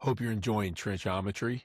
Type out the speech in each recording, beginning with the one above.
Hope you're enjoying Trenchometry.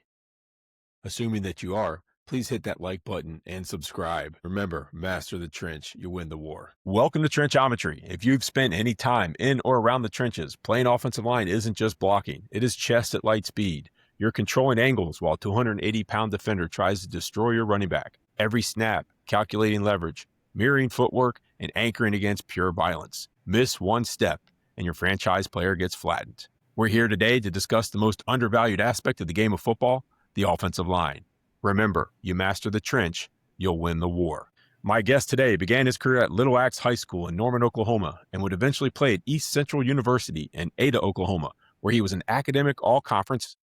Assuming that you are, please hit that like button and subscribe. Remember, master the trench, you win the war. Welcome to Trenchometry. If you've spent any time in or around the trenches, playing offensive line isn't just blocking, it is chess at light speed. You're controlling angles while a 280-pound defender tries to destroy your running back. Every snap, calculating leverage, mirroring footwork, and anchoring against pure violence. Miss one step, and your franchise player gets flattened. We're here today to discuss the most undervalued aspect of the game of football, the offensive line. Remember, you master the trench, you'll win the war. My guest today began his career at Little Axe High School in Norman, Oklahoma, and would eventually play at East Central University in Ada, Oklahoma, where he was an academic all-conference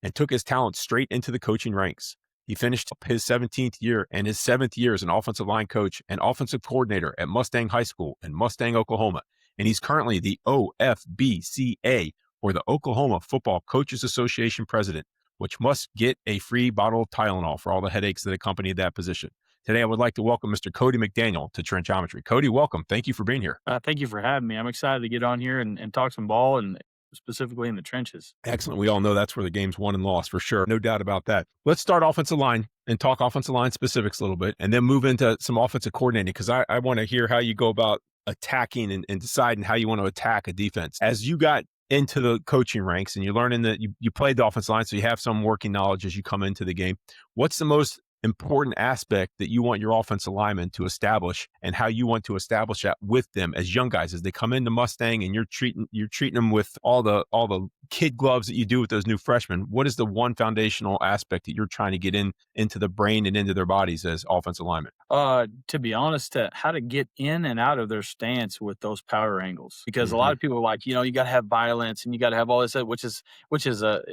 and took his talent straight into the coaching ranks. He finished up his 17th year and his 7th year as an offensive line coach and offensive coordinator at Mustang High School in Mustang, Oklahoma, and he's currently the OFBCA, or the Oklahoma Football Coaches Association president, which must get a free bottle of Tylenol for all the headaches that accompany that position. Today, I would like to welcome Mr. Cody McDaniel to Trenchometry. Cody, welcome. Thank you for being here. Thank you for having me. I'm excited to get on here and talk some ball and specifically in the trenches. Excellent. We all know that's where the game's won and lost for sure. No doubt about that. Let's start offensive line and talk offensive line specifics a little bit and then move into some offensive coordinating because I want to hear how you go about attacking and deciding how you want to attack a defense. As you got into the coaching ranks and you're learning that you played the offensive line, so you have some working knowledge as you come into the game. What's the most important aspect that you want your offensive linemen to establish and how you want to establish that with them as young guys as they come into Mustang and you're treating them with all the kid gloves that you do with those new freshmen? What is the one foundational aspect that you're trying to get into the brain and into their bodies as offensive linemen? To be honest, how to get in and out of their stance with those power angles, because a lot of people are like, you got to have violence and you got to have all this, which is a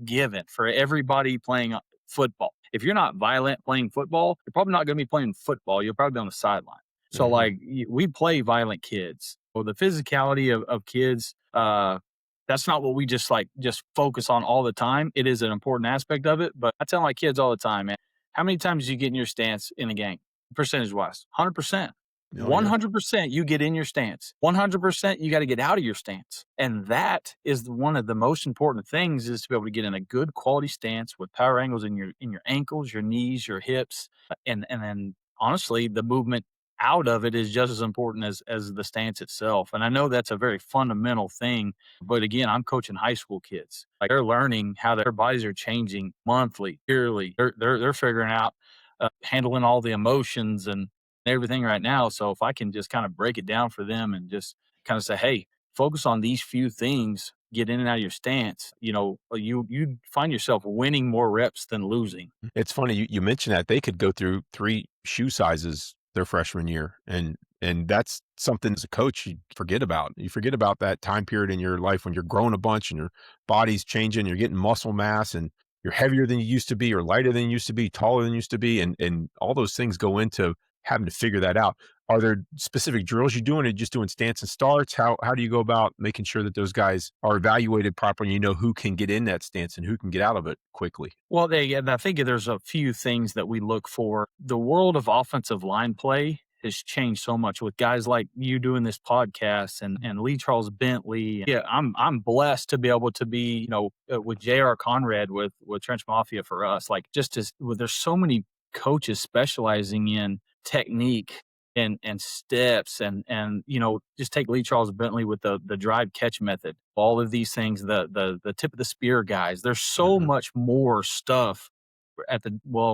given for everybody playing football. If you're not violent playing football, you're probably not going to be playing football. You'll probably be on the sideline. So we play violent kids. Well, the physicality of kids, that's not what we just focus on all the time. It is an important aspect of it, but I tell my kids all the time, man, how many times do you get in your stance in a game? Percentage wise, 100%. 100% you get in your stance. 100% you got to get out of your stance. And that is one of the most important things, is to be able to get in a good quality stance with power angles in your ankles, your knees, your hips. And then honestly, the movement out of it is just as important as the stance itself. And I know that's a very fundamental thing, but again, I'm coaching high school kids. Like, they're learning how their bodies are changing monthly, yearly. They're figuring out handling all the emotions and everything right now. So if I can just kind of break it down for them and just kind of say, hey, focus on these few things, get in and out of your stance, you find yourself winning more reps than losing. It's funny you mentioned that they could go through 3 shoe sizes their freshman year, and that's something as a coach you forget about. You forget about that time period in your life when you're growing a bunch and your body's changing, you're getting muscle mass, and you're heavier than you used to be, or lighter than you used to be, taller than you used to be, and all those things go into having to figure that out. Are there specific drills you're doing, or just doing stance and starts? How do you go about making sure that those guys are evaluated properly, and you know who can get in that stance and who can get out of it quickly? Well, I think there's a few things that we look for. The world of offensive line play has changed so much with guys like you doing this podcast and Lee Charles Bentley. Yeah, I'm blessed to be able to be, with J.R. Conrad with Trench Mafia for us. Like, there's so many coaches specializing in technique and steps and just take Lee Charles Bentley with the drive catch method. All of these things, the tip of the spear guys. There's so much more stuff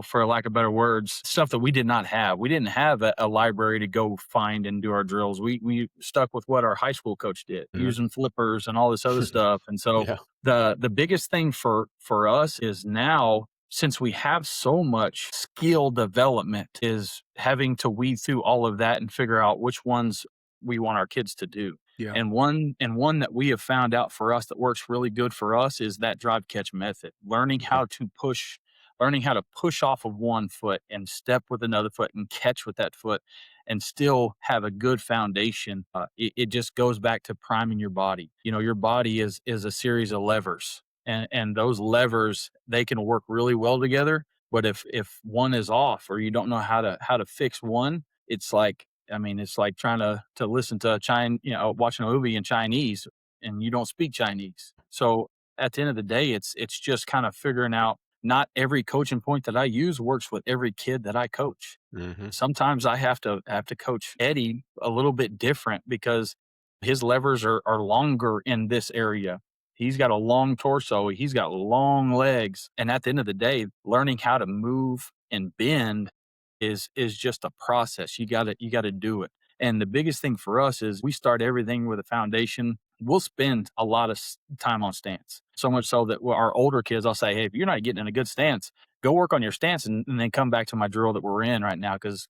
for lack of better words, stuff that we did not have. We didn't have a library to go find and do our drills. We stuck with what our high school coach did, using flippers and all this other stuff. And so the biggest thing for us is now, since we have so much skill development, is having to weed through all of that and figure out which ones we want our kids to do. Yeah. And one that we have found out for us that works really good for us is that drive catch method. Learning how to push off of one foot and step with another foot and catch with that foot and still have a good foundation. It just goes back to priming your body. Your body is a series of levers. And those levers, they can work really well together. But if one is off, or you don't know how to fix one, it's like trying to listen to watching a movie in Chinese and you don't speak Chinese. So at the end of the day, it's just kind of figuring out not every coaching point that I use works with every kid that I coach. Hmm. Sometimes I have to coach Eddie a little bit different because his levers are longer in this area. He's got a long torso, he's got long legs, and at the end of the day, learning how to move and bend is just a process. You got to do it. And the biggest thing for us is we start everything with a foundation. We'll spend a lot of time on stance. So much so that our older kids, I'll say, hey, if you're not getting in a good stance, go work on your stance and then come back to my drill that we're in right now. Cause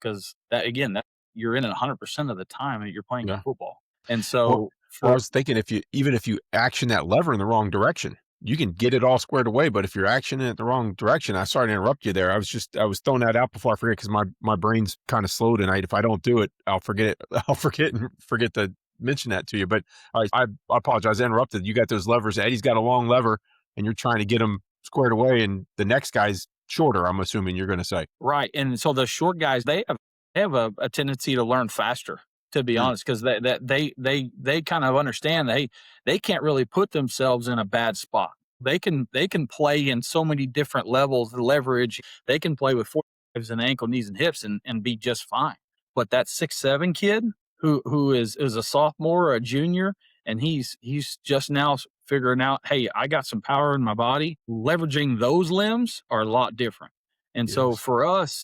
that again, that you're in it 100% of the time that you're playing Yeah. football. And Well, so well, I for was thinking if you action that lever in the wrong direction, you can get it all squared away. But if you're actioning it the wrong direction, I sorry to interrupt you there. I was throwing that out before I forget because my brain's kind of slow tonight. If I don't do it, I'll forget it. I'll forget to mention that to you. But I apologize. I interrupted. You got those levers. Eddie's got a long lever, and you're trying to get them squared away, and the next guy's shorter. I'm assuming you're going to say. right. And so the short guys, they have a tendency to learn faster, to be Mm, honest, because they kind of understand they can't really put themselves in a bad spot. They can play in so many different levels of leverage. They can play with 45s and ankle, knees, and hips and be just fine. But that 6'7" kid who is a sophomore or a junior, and he's just now figuring out, hey, I got some power in my body. Leveraging those limbs are a lot different. And so yes. for us,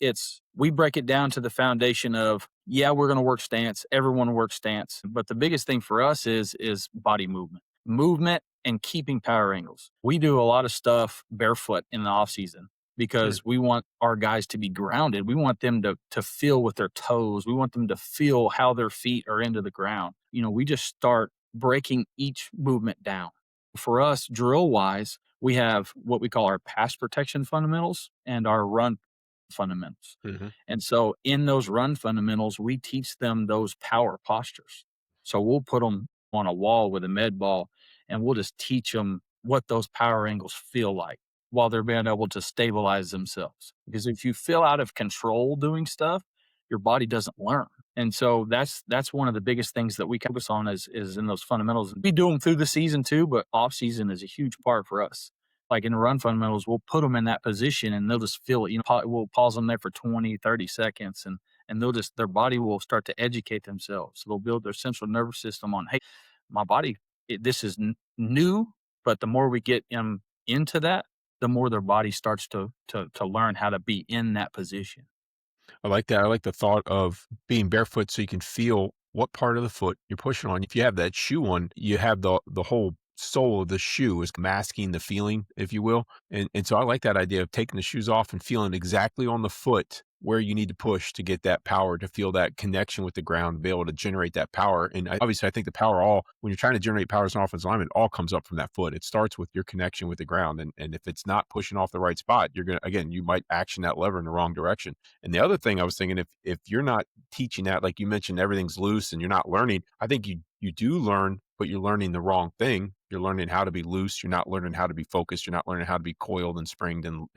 we break it down to the foundation of, yeah, we're going to work stance. Everyone works stance. But the biggest thing for us is body movement and keeping power angles. We do a lot of stuff barefoot in the off season Mm, because we want our guys to be grounded. We want them to feel with their toes. We want them to feel how their feet are into the ground. We just start breaking each movement down. For us, drill wise, we have what we call our pass protection fundamentals and our run fundamentals. mhm. And so in those run fundamentals, we teach them those power postures. So we'll put them on a wall with a med ball and we'll just teach them what those power angles feel like while they're being able to stabilize themselves. Because if you feel out of control doing stuff, your body doesn't learn. And so that's one of the biggest things that we focus on is in those fundamentals. We do them through the season too, but off season is a huge part for us. Like in the run fundamentals, we'll put them in that position and they'll just feel it. We'll pause them there for 20, 30 seconds and their body will start to educate themselves. So they'll build their central nervous system on, hey, my body, this is new, but the more we get them into that, the more their body starts to learn how to be in that position. I like that. I like the thought of being barefoot so you can feel what part of the foot you're pushing on. If you have that shoe on, you have the whole sole of the shoe is masking the feeling, if you will. And so I like that idea of taking the shoes off and feeling exactly on the foot where you need to push to get that power, to feel that connection with the ground, to be able to generate that power. And obviously, I think the power when you're trying to generate power as an offensive lineman, it all comes up from that foot. It starts with your connection with the ground. And if it's not pushing off the right spot, again, you might action that lever in the wrong direction. And the other thing I was thinking, if you're not teaching that, like you mentioned, everything's loose and you're not learning, I think you do learn, but you're learning the wrong thing. You're learning how to be loose. You're not learning how to be focused. You're not learning how to be coiled and springed and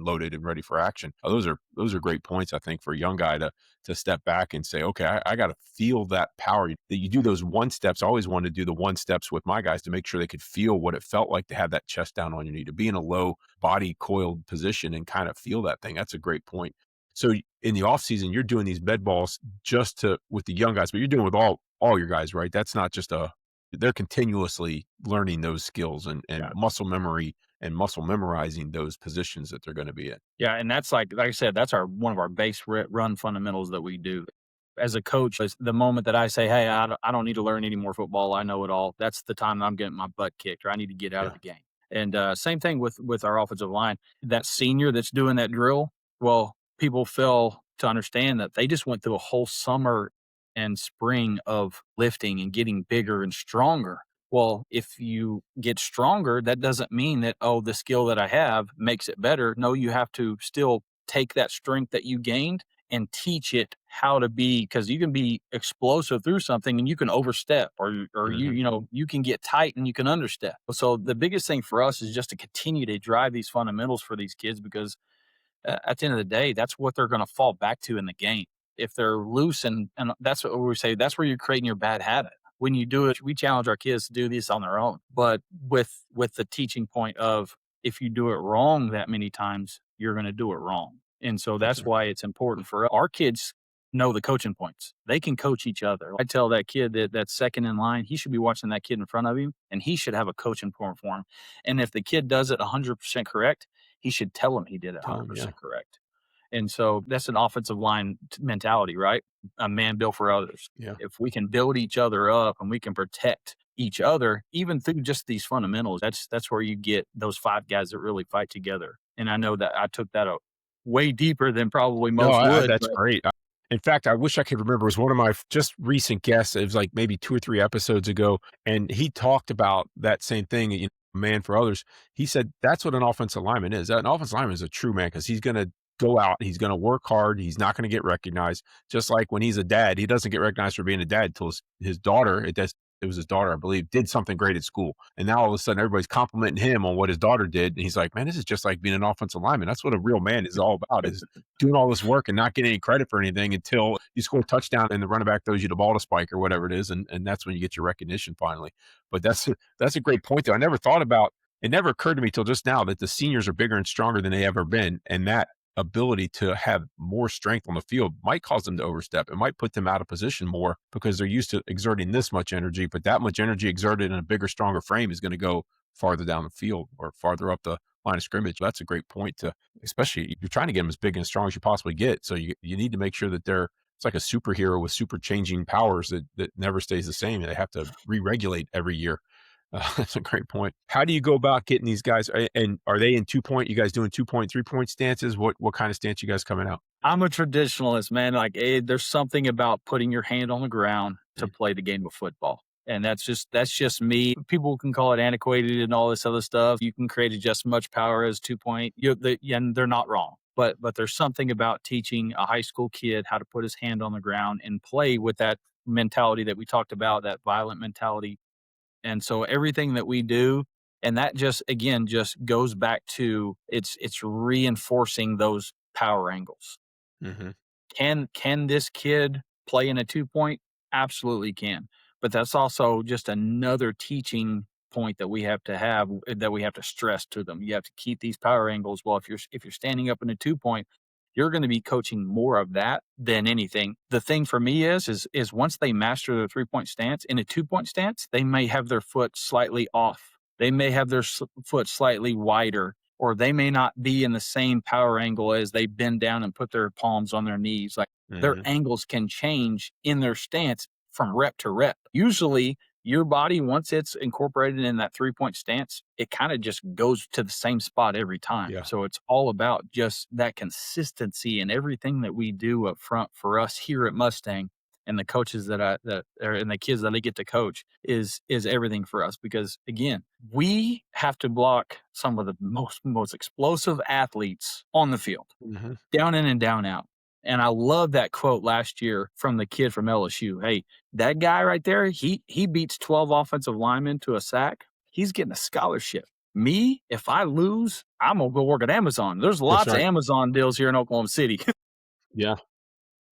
loaded and ready for action. Those are great points, I think, for a young guy to step back and say, okay, I got to feel that power. That you do those one steps. I always wanted to do the one steps with my guys to make sure they could feel what it felt like to have that chest down on your knee, to be in a low body coiled position and kind of feel that thing. That's a great point. So in the off season, you're doing these med balls with the young guys, but you're doing with all your guys, right? That's not just they're continuously learning those skills and Yeah. muscle memory and muscle memorizing those positions that they're going to be in. Yeah, and that's like I said, that's our one of our base run fundamentals that we do. As a coach, is the moment that I say, "Hey, I don't need to learn any more football. I know it all." That's the time that I'm getting my butt kicked, or I need to get out of Yeah. the game. And same thing with our offensive line. That senior that's doing that drill, well, people fail to understand that they just went through a whole summer and spring of lifting and getting bigger and stronger. Well, if you get stronger, that doesn't mean that, oh, the skill that I have makes it better. No, you have to still take that strength that you gained and teach it how to be, because you can be explosive through something and you can overstep, or you Hmm. you know you can get tight and you can understep. So the biggest thing for us is just to continue to drive these fundamentals for these kids, because at the end of the day, that's what they're going to fall back to in the game. If they're loose, and that's what we say, that's where you're creating your bad habit. when you do it, we challenge our kids to do this on their own, but with the teaching point of if you do it wrong that many times, you're going to do it wrong. And so That's that's right. why it's important for our kids know the coaching points. They can coach each other. I tell that kid that's second in line, he should be watching that kid in front of him and he should have a coaching point for him. And if the kid does it 100% correct, he should tell him he did it Tell them, yeah. 100% correct. And so that's an offensive line mentality, right? A man built for others. Yeah. If we can build each other up and we can protect each other, even through just these fundamentals, that's where you get those five guys that really fight together. And I know that I took that out way deeper than probably No, most would, that's but great. In fact, I wish I could remember. It was one of my just recent guests. It was like maybe 2 or 3 episodes ago, and he talked about that same thing, man for others. He said that's what an offensive lineman is. An offensive lineman is a true man because he's gonna go out, he's gonna work hard, he's not gonna get recognized. Just like when he's a dad, he doesn't get recognized for being a dad till his daughter, it was his daughter, I believe, did something great at school. And now all of a sudden everybody's complimenting him on what his daughter did. And he's like, man, this is just like being an offensive lineman. That's what a real man is all about, is doing all this work and not getting any credit for anything until you score a touchdown and the running back throws you the ball to spike or whatever it is. And that's when you get your recognition finally. But that's a great point though. I never thought about it, never occurred to me till just now that the seniors are bigger and stronger than they ever been. And that ability to have more strength on the field might cause them to overstep. It might put them out of position more because they're used to exerting this much energy, but that much energy exerted in a bigger, stronger frame is going to go farther down the field or farther up the line of scrimmage. That's a great point to, especially if you're trying to get them as big and strong as you possibly get. So you need to make sure that it's like a superhero with super changing powers that never stays the same. They have to re-regulate every year. That's a great point. How do you go about getting these guys? And are they in 2-point? You guys doing 2-point, 3-point stances? What kind of stance you guys coming out? I'm a traditionalist, man. Like, there's something about putting your hand on the ground to Mm. play the game of football. And that's just me. People can call it antiquated and all this other stuff. You can create just as much power as 2-point. And they're not wrong. But there's something about teaching a high school kid how to put his hand on the ground and play with that mentality that we talked about, that violent mentality. And so everything that we do, and that just again just goes back to it's reinforcing those power angles. Mhm. Can this kid play in a 2-point? Absolutely can. But that's also just another teaching point that we have that we have to stress to them. You have to keep these power angles. Well, if you're standing up in a 2-point, you're going to be coaching more of that than anything. The thing for me is once they master their 3-point stance, in a 2-point stance, they may have their foot slightly off. They may have their foot slightly wider, or they may not be in the same power angle as they bend down and put their palms on their knees. Like, their Mhm. angles can change in their stance from rep to rep. Usually, your body, once it's incorporated in that 3-point stance, it kind of just goes to the same spot every time. Yeah. So it's all about just that consistency in everything that we do up front for us here at Mustang. And the coaches that are and the kids that I get to coach is everything for us, because again, we have to block some of the most explosive athletes on the field, Mhm. down in and down out. And I love that quote last year from the kid from LSU. Hey, that guy right there, he beats 12 offensive linemen to a sack. He's getting a scholarship. Me, if I lose, I'm gonna go work at Amazon. There's That's lots of right. Amazon deals here in Oklahoma City. Yeah.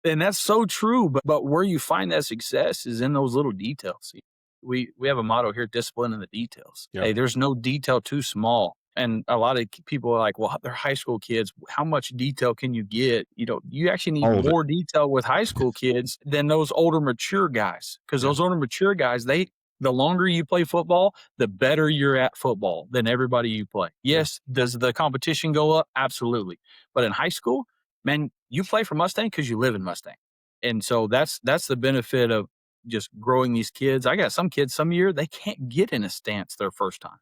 And that's so true. But where you find that success is in those little details. We have a motto here: discipline in the details. Yeah. Hey, there's no detail too small. And a lot of people are like, well, they're high school kids. How much detail can you get? You actually need All of it. more detail with high school kids than those older, mature guys. Because Yeah. those older, mature guys, the longer you play football, the better you're at football than everybody you play. Yeah. Yes, does the competition go up? Absolutely. But in high school, man, you play for Mustang because you live in Mustang. And so that's the benefit of just growing these kids. I got some kids some year they can't get in a stance their first time.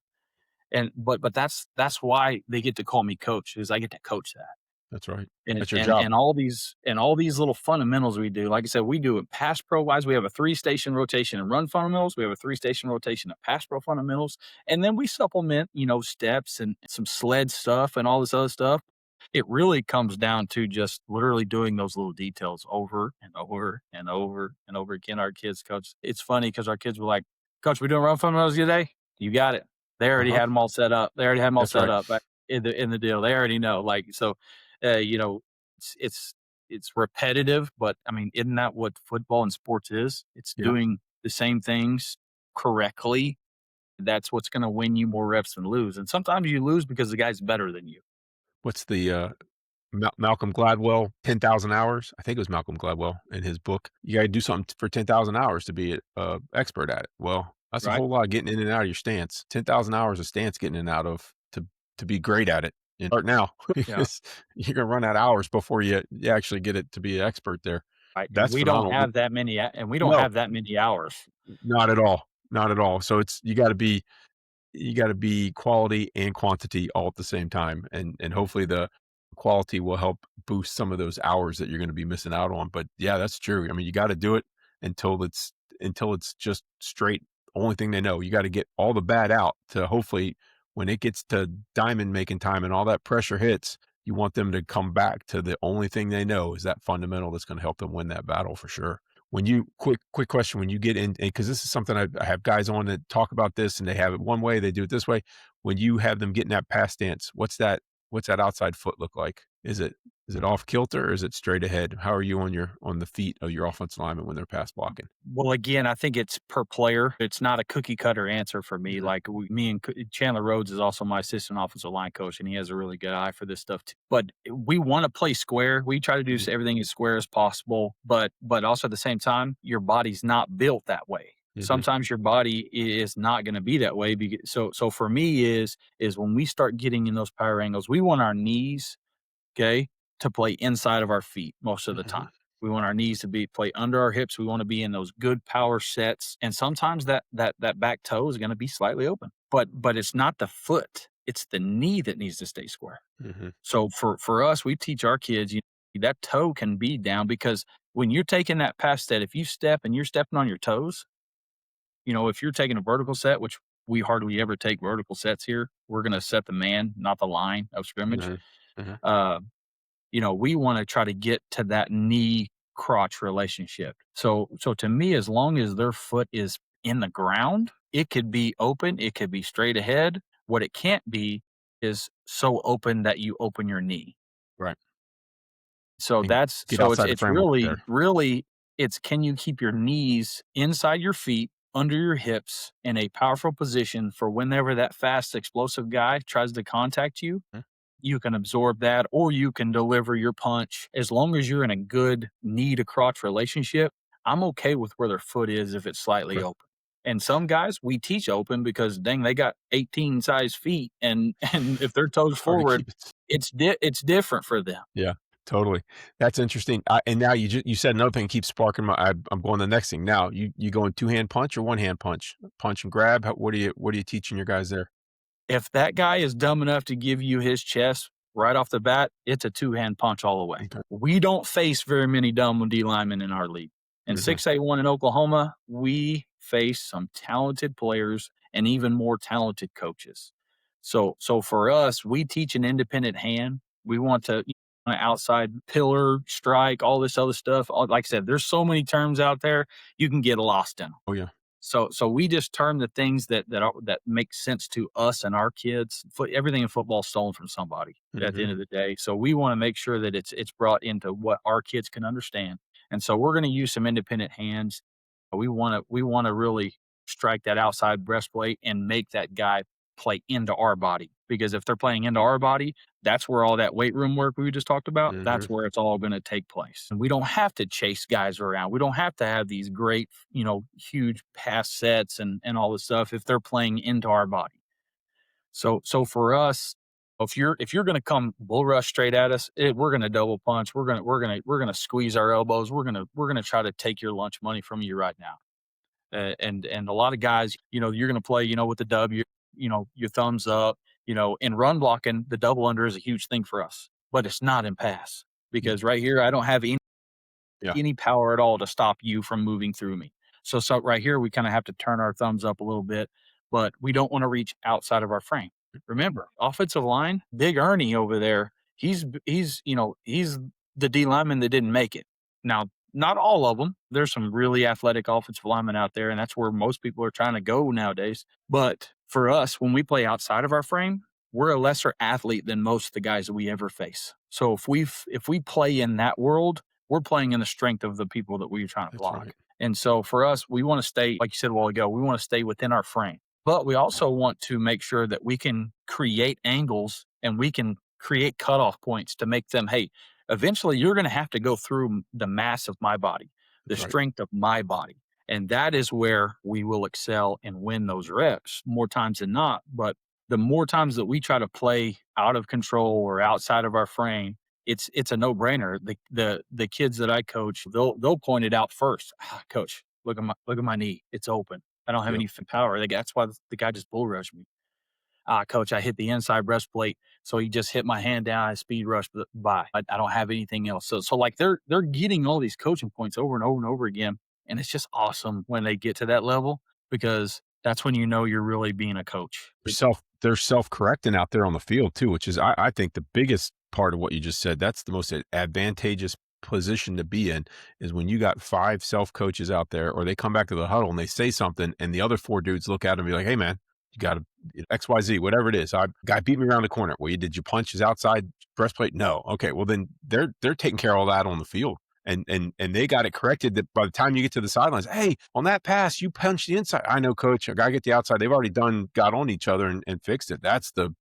And but that's why they get to call me coach, is I get to coach that. That's right. And That's your and job. and all these little fundamentals we do. Like I said, we do it pass pro wise. We have a 3-station rotation and run fundamentals. We have a 3-station rotation of pass pro fundamentals. And then we supplement, steps and some sled stuff and all this other stuff. It really comes down to just literally doing those little details over and over and over and over again. Our kids, coach, it's funny because our kids were like, Coach, we doing run fundamentals today? You got it. They already Uh-huh. had them all set up. They already had them all That's set right. up in the deal. They already know. Like, so, uh, you know, it's it's it's repetitive, but I mean, isn't that what football and sports is? It's Yeah. the same things correctly, that's what's going to win you more reps than lose. And sometimes you lose because the guy's better than you. What's the Malcolm Gladwell, 10,000 hours? I think it was Malcolm Gladwell in his book. You gotta do something for 10,000 hours to be a expert at it. Well, that's a Right. whole lot of getting in and out of your stance. 10,000 hours of stance getting in and out of to be great at it. And start now Yeah. because you're gonna run out of hours before you actually get it to be an expert there. Right. And That's we don't phenomenal. have that many, and we don't No, have that many hours. not at all. Not at all. So it's you gotta be quality and quantity all at the same time, and hopefully the quality will help boost some of those hours that you're gonna be missing out on, but yeah, that's true. I mean, you gotta do it until it's just straight only thing they know. You gotta get all the bad out to hopefully when it gets to diamond making time and all that pressure hits, you want them to come back to the only thing they know is that fundamental that's gonna help them win that battle for sure. When you quick question, when you get in, because this is something I have guys on that talk about this, and they have it one way, they do it this way. When you have them getting that pass stance, what's that outside foot look like? Is it off kilter or is it straight ahead? How are you on the feet of your offensive lineman when they're pass blocking? Well, again, I think it's per player. It's not a cookie cutter answer for me. Mhm, Like me and Chandler Rhodes is also my assistant offensive line coach, and he has a really good eye for this stuff too. But we want to play square. We try to do mhm, everything as square as possible, but also at the same time, your body's not built that way. mhm, Sometimes your body is not going to be that way. So for me is when we start getting in those power angles, we want our knees, okay, to play inside of our feet most of the mhm, time. We want our knees to be play under our hips. We want to be in those good power sets. And sometimes that back toe is going to be slightly open. But it's not the foot. It's the knee that needs to stay square. mhm, So for us, we teach our kids that toe can be down because when you're taking that pass set, if you step and you're stepping on your toes, if you're taking a vertical set, which we hardly ever take vertical sets here, we're going to set the man, not the line of scrimmage. mhm, mhm, Uh, we want to try to get to that knee crotch relationship. So to me, as long as their foot is in the ground, it could be open, it could be straight ahead. What it can't be is so open that you open your knee. right, So and that's get so outside the it's framework really there. really it's can you keep your knees inside your feet under your hips in a powerful position for whenever that fast explosive guy tries to contact you, Mm, you can absorb that or you can deliver your punch. As long as you're in a good knee to crotch relationship, I'm okay with where their foot is if it's slightly okay. open. And some guys we teach open because dang, they got 18 size feet, and and if their toes Hard to forward, keep it. it's different for them. Yeah, totally. That's interesting. And now you said another thing keeps sparking I'm going to the next thing. Now you going two-hand punch or one-hand punch? Punch and grab? What are you teaching your guys there? If that guy is dumb enough to give you his chest right off the bat, it's a two-hand punch all the way. Okay. We don't face very many dumb D linemen in our league. In Mhm. 6A1 in Oklahoma, we face some talented players and even more talented coaches. So for us, we teach an independent hand. We want to outside pillar, strike, all this other stuff. Like I said, there's so many terms out there, you can get lost in them. Oh, yeah. So we just term the things that make sense to us and our kids. Everything in football is stolen from somebody at the Mhm. end of the day. So we want to make sure that it's brought into what our kids can understand. And so we're going to use some independent hands. We want to really strike that outside breastplate and make that guy play into our body. Because if they're playing into our body, that's where all that weight room work we just talked about, Mhm. that's where it's all going to take place. And we don't have to chase guys around. We don't have to have these great, huge pass sets and all this stuff if they're playing into our body. So for us, if you're going to come bull rush straight at us, we're going to double punch. We're going to squeeze our elbows. We're going to try to take your lunch money from you right now. And a lot of guys, you're going to play, with the W, your thumbs up, in run blocking, the double under is a huge thing for us, but it's not in pass Mm, because right here, I don't have yeah. any power at all to stop you from moving through me. So right here, we kind of have to turn our thumbs up a little bit, but we don't want to reach outside of our frame. Remember, offensive line, Big Ernie over there, he's the D lineman that didn't make it. Now, not all of them. There's some really athletic offensive linemen out there, and that's where most people are trying to go nowadays. But for us, when we play outside of our frame, we're a lesser athlete than most of the guys that we ever face. So if we play in that world, we're playing in the strength of the people that we're trying to That's block. right. And so for us, we want to stay, like you said a while ago, we want to stay within our frame. But we also want to make sure that we can create angles and we can create cutoff points to make them, hey, eventually you're going to have to go through the mass of my body, the That's right. strength of my body. And that is where we will excel and win those reps more times than not. But the more times that we try to play out of control or outside of our frame, it's a no brainer. The kids that I coach, they'll point it out first. "Ah, Coach, look at my knee. It's open. I don't have Yep. any power. That's why the guy just bull rushed me. Coach, I hit the inside breastplate, so he just hit my hand down and speed rush by. I don't have anything else. So like they're getting all these coaching points over and over and over again, and it's just awesome when they get to that level because that's when you know you're really being a coach. They're self-correcting out there on the field too, which is I think the biggest part of what you just said. That's the most advantageous position to be in is when you got 5 self coaches out there, or they come back to the huddle and they say something, and the other 4 dudes look at them and be like, "Hey, man, you got to XYZ, whatever it is. I guy beat me around the corner. Well, did you punch his outside breastplate? No. Okay, well then they're taking care of all that on the field." And they got it corrected that by the time you get to the sidelines, hey, on that pass, you punched the inside. I know, coach, I gotta get the outside. They've already got on each other and fixed it. That's the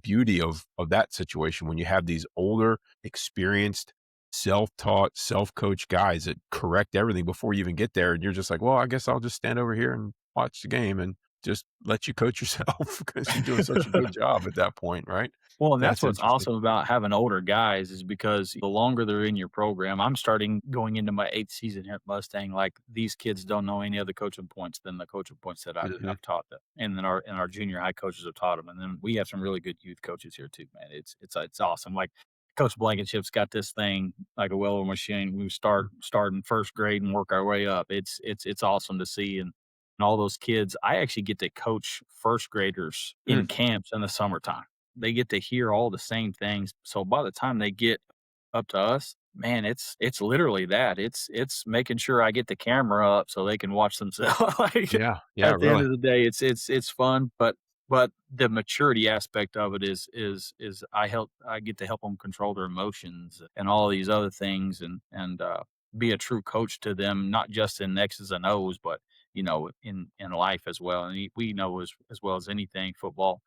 beauty of that situation when you have these older, experienced, self-taught, self-coached guys that correct everything before you even get there. And you're just like, well, I guess I'll just stand over here and watch the game and just let you coach yourself because you're doing such a good job at that point, right? Well, and that's That's what's interesting. awesome about having older guys is because the longer they're in your program, I'm starting going into my 8th season here at Mustang. Like these kids don't know any other coaching points than the coaching points that Mhm. I've taught them, and then our junior high coaches have taught them, and then we have some really good youth coaches here too. Man, it's awesome. Like Coach Blankenship's got this thing like a well-oiled machine. We start in first grade and work our way up. It's awesome to see and all those kids. I actually get to coach first graders in Mm. camps in the summertime. They get to hear all the same things. So by the time they get up to us, man, it's literally that. It's making sure I get the camera up so they can watch themselves. Like Yeah, yeah, at the end really. of the day, it's fun, but the maturity aspect of it is I get to help them control their emotions and all these other things and be a true coach to them, not just in X's and O's, but in life as well. And we know as well as anything, football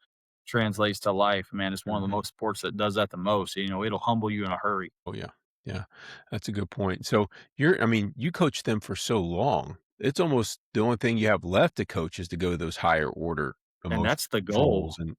translates to life. Man, it's one of the Mhm. most sports that does that the most. It'll humble you in a hurry. Oh, yeah. Yeah. That's a good point. So I mean, you coached them for so long. It's almost the only thing you have left to coach is to go to those higher order And emotional that's the controls goal. and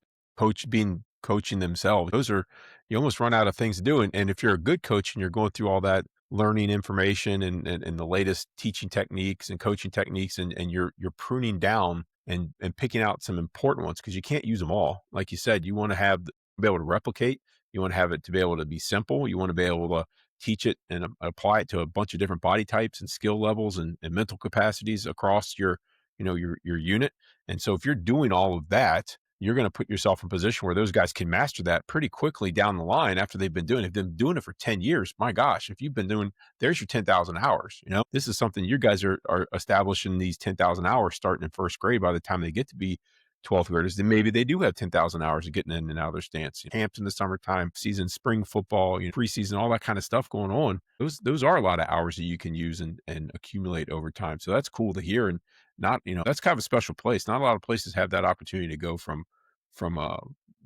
coaching themselves. Those are, you almost run out of things to do. And if you're a good coach and you're going through all that learning information and the latest teaching techniques and coaching techniques, and you're pruning down and picking out some important ones because you can't use them all. Like you said, you want to be able to replicate. You want to have it to be able to be simple. You want to be able to teach it and apply it to a bunch of different body types and skill levels and mental capacities across your unit. And so if you're doing all of that, you're going to put yourself in a position where those guys can master that pretty quickly down the line after they've been doing it. If they've been doing it for 10 years, my gosh, if you've been doing, there's your 10,000 hours. This is something you guys are establishing these 10,000 hours starting in first grade by the time they get to be 12th graders, then maybe they do have 10,000 hours of getting in and out of their stance. Camps in the summertime, season, spring football, preseason, all that kind of stuff going on. Those are a lot of hours that you can use and accumulate over time. So that's cool to hear. And that's kind of a special place. Not a lot of places have that opportunity to go from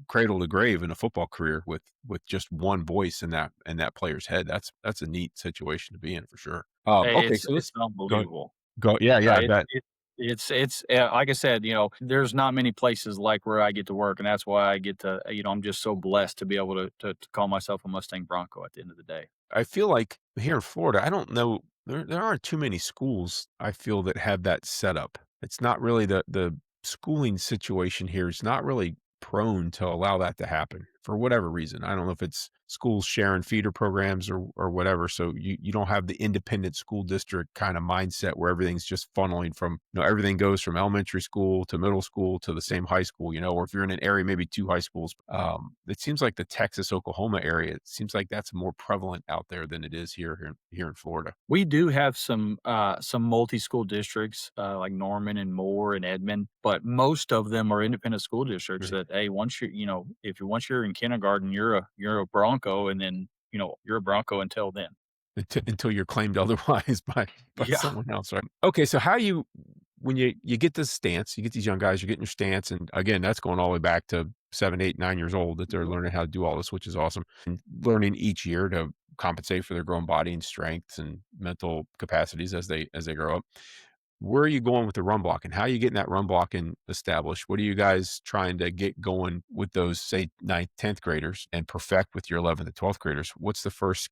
cradle to grave in a football career with just one voice in that player's head. That's a neat situation to be in for sure. Okay, so It's let's go unbelievable. go. Yeah, yeah, I It bet. it it's like I said, there's not many places like where I get to work, and that's why I get to, I'm just so blessed to be able to call myself a Mustang Bronco at the end of the day. I feel like here in Florida, I don't know, there aren't too many schools I feel that have that setup. It's not really the schooling situation here is not really prone to allow that to happen for whatever reason. I don't know if it's schools sharing feeder programs or whatever. So you don't have the independent school district kind of mindset where everything's just funneling from, everything goes from elementary school to middle school to the same high school, or if you're in an area, maybe 2 high schools. It seems like the Texas, Oklahoma area, it seems like that's more prevalent out there than it is here in Florida. We do have some multi-school districts, like Norman and Moore and Edmond, but most of them are independent school districts Right. that, hey, once you're in kindergarten, you're a Bronco, and then, you're a Bronco until then. until you're claimed otherwise by Yeah. someone else, right? Okay, so how you when you get this stance, you get these young guys, you're getting your stance, and again, that's going all the way back to 7, 8, 9 years old that they're learning how to do all this, which is awesome. And learning each year to compensate for their growing body and strengths and mental capacities as they grow up. Where are you going with the run blocking? How are you getting that run blocking established? What are you guys trying to get going with those, say, ninth, 10th graders and perfect with your 11th and 12th graders? What's the first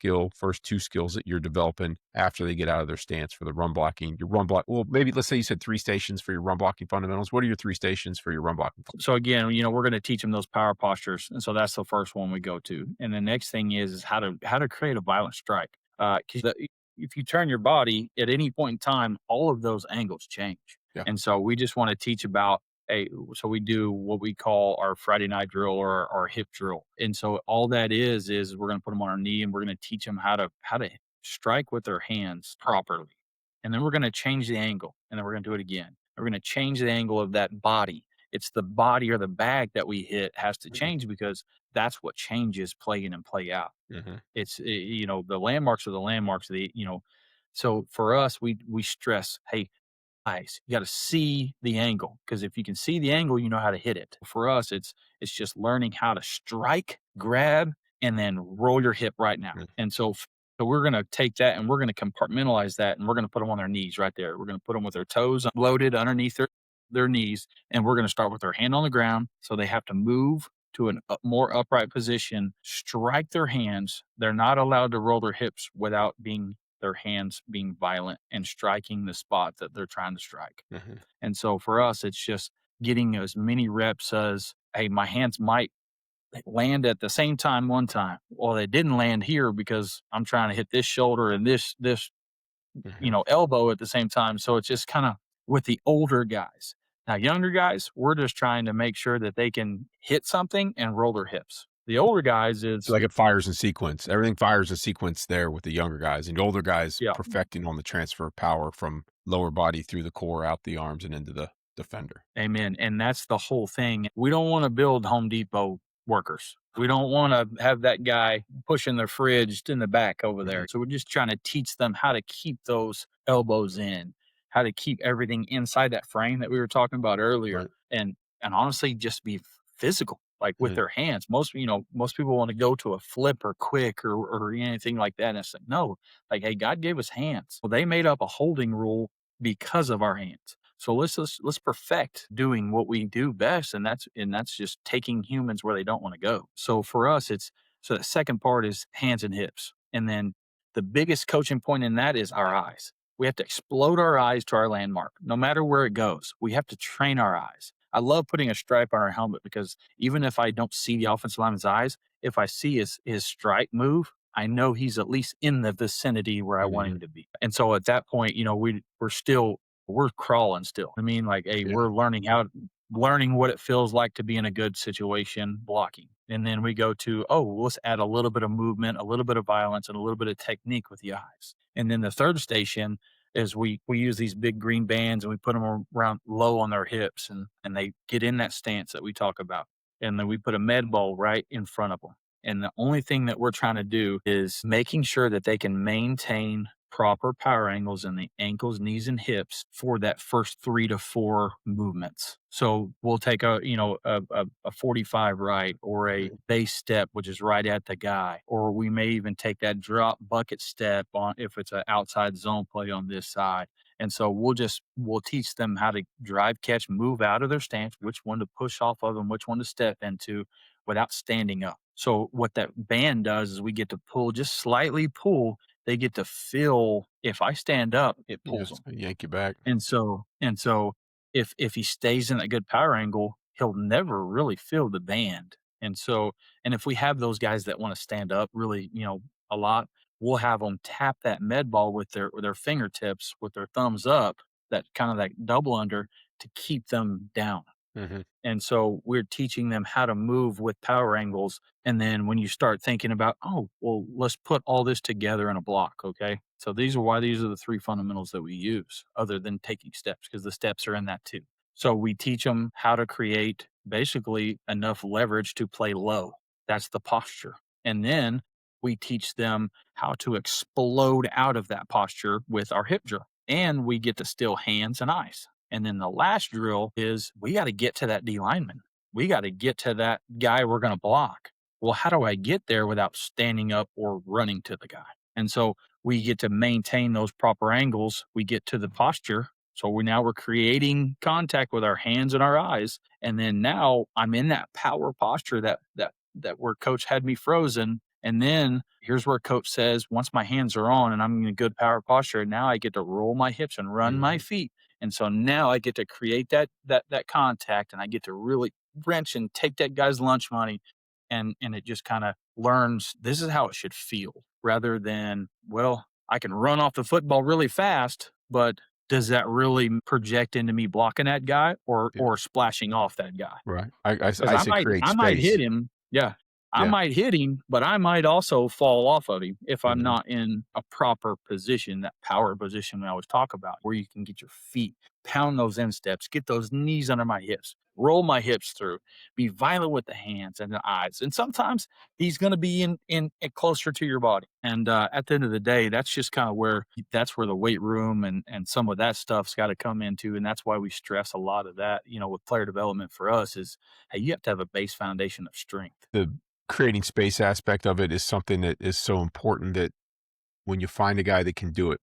two skills that you're developing after they get out of their stance for the run blocking? Your run block, well, maybe let's say you said 3 stations for your run blocking fundamentals. What are your 3 stations for your run blocking? So again, we're going to teach them those power postures, and so that's the first one we go to. And the next thing is how to create a violent strike. Because if you turn your body at any point in time, all of those angles change. Yeah. And so we just want to teach about a. So we do what we call our Friday night drill or our hip drill. And so all that is we're going to put them on our knee and we're going to teach them how to strike with their hands properly. And then we're going to change the angle, and then we're going to do it again. We're going to change the angle of that body. It's the body or the bag that we hit has to Mhm. change because that's what changes play in and play out. Mhm. The landmarks are the landmarks. So for us, we stress, hey, eyes, you got to see the angle because if you can see the angle, you know how to hit it. For us, it's just learning how to strike, grab, and then roll your hip right now. Mhm. And so we're gonna take that and we're gonna compartmentalize that and we're gonna put them on their knees right there. We're gonna put them with their toes loaded underneath their knees, and we're gonna start with their hand on the ground. So they have to move to a more upright position, strike their hands. They're not allowed to roll their hips without their hands being violent and striking the spot that they're trying to strike. Mhm. And so for us, it's just getting as many reps as, hey, my hands might land at the same time one time. Well, they didn't land here because I'm trying to hit this shoulder and this Mhm. elbow at the same time. So it's just kind of with the older guys. Now, younger guys, we're just trying to make sure that they can hit something and roll their hips. The older guys So is like it fires in sequence. Everything fires in sequence there with the younger guys, and the older guys yeah, perfecting on the transfer of power from lower body through the core, out the arms, and into the defender. amen. And that's the whole thing. We don't want to build Home Depot workers. We don't want to have that guy pushing the fridge in the back over Mhm. there. So we're just trying to teach them how to keep those elbows in, how to keep everything inside that frame that we were talking about earlier. Right. And honestly, just be physical, like with Mhm. their hands. Most people want to go to a flip or quick or anything like that. And it's like, no, like, hey, God gave us hands. Well, they made up a holding rule because of our hands. So let's perfect doing what we do best, and that's just taking humans where they don't want to go. So for us, so the second part is hands and hips, and then the biggest coaching point in that is our eyes. We have to explode our eyes to our landmark, no matter where it goes. We have to train our eyes. I love putting a stripe on our helmet because even if I don't see the offensive lineman's eyes, if I see his stripe move, I know he's at least in the vicinity where I want Mhm. him to be. And so at that point, we're crawling still. I mean, like, hey, Yeah. we're learning what it feels like to be in a good situation blocking. And then we go to, oh, let's add a little bit of movement, a little bit of violence, and a little bit of technique with the eyes. And then the third station is we use these big green bands and we put them around low on their hips and they get in that stance that we talk about. And then we put a med ball right in front of them. And the only thing that we're trying to do is making sure that they can maintain proper power angles in the ankles, knees, and hips for that first 3 to 4 movements. So we'll take a 45 right or a Mhm. base step, which is right at the guy, or we may even take that drop bucket step on if it's an outside zone play on this side. And so we'll teach them how to drive, catch, move out of their stance, which one to push off of and which one to step into without standing up. So what that band does is we get to pull, just slightly pull. They get to feel if I stand up, it pulls Just them. yank you back. And so if he stays in that good power angle, he'll never really feel the band. And if we have those guys that want to stand up really, a lot, we'll have them tap that med ball with their fingertips with their thumbs up, that kind of that double under to keep them down. Mhm. And so we're teaching them how to move with power angles. And then when you start thinking about, oh, well, let's put all this together in a block. Okay. So these are the 3 fundamentals that we use other than taking steps because the steps are in that too. So we teach them how to create basically enough leverage to play low. That's the posture. And then we teach them how to explode out of that posture with our hip drill. And we get to still hands and eyes. And then the last drill is we got to get to that D lineman. We got to get to that guy we're going to block. Well, how do I get there without standing up or running to the guy? And so we get to maintain those proper angles. We get to the posture. So we're creating contact with our hands and our eyes. And then now I'm in that power posture that where coach had me frozen. And then here's where coach says, once my hands are on and I'm in a good power posture, now I get to roll my hips and run my Mhm. feet. And so now I get to create that contact, and I get to really wrench and take that guy's lunch money. And it just kind of learns this is how it should feel rather than, well, I can run off the football really fast, but does that really project into me blocking that guy or Yeah. or splashing off that guy? Right. 'Cause I say create I might hit space. him. Yeah. I Yeah. might hit him, but I might also fall off of him if I'm Mhm. not in a proper position, that power position I always talk about, where you can get your feet, pound those insteps, get those knees under my hips, roll my hips through, be violent with the hands and the eyes. And sometimes he's gonna be in closer to your body. And, at the end of the day, that's just kinda where that's where the weight room and some of that stuff's gotta come into, and that's why we stress a lot of that, with player development for us is, hey, you have to have a base foundation of strength. The creating space aspect of it is something that is so important that when you find a guy that can do it,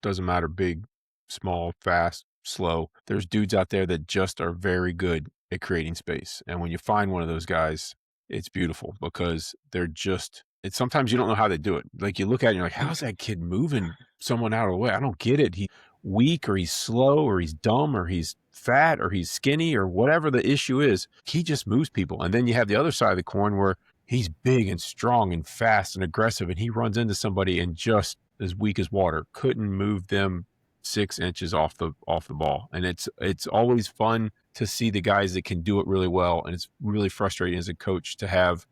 doesn't matter big, small, fast, slow. There's dudes out there that just are very good at creating space. And when you find one of those guys, it's beautiful because they're just it's sometimes you don't know how they do it. Like you look at it and you're like, how's that kid moving someone out of the way? I don't get it. He's weak or he's slow or he's dumb or he's fat or he's skinny or whatever the issue is. He just moves people. And then you have the other side of the coin where he's big and strong and fast and aggressive and he runs into somebody and just as weak as water, couldn't move them 6 inches off the ball. And it's always fun to see the guys that can do it really well. And it's really frustrating as a coach to have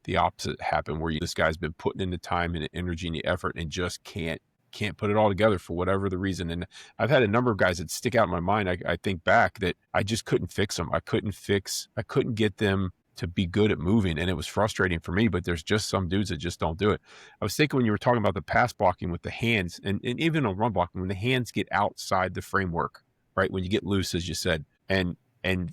the opposite happen where this guy's been putting in the time and the energy and the effort and just can't put it all together for whatever the reason. And I've had a number of guys that stick out in my mind. I think back that I just couldn't fix them. I couldn't get them to be good at moving. And it was frustrating for me, but there's just some dudes that just don't do it. I was thinking when you were talking about the pass blocking with the hands and even on run blocking, when the hands get outside the framework, right? When you get loose, as you said, and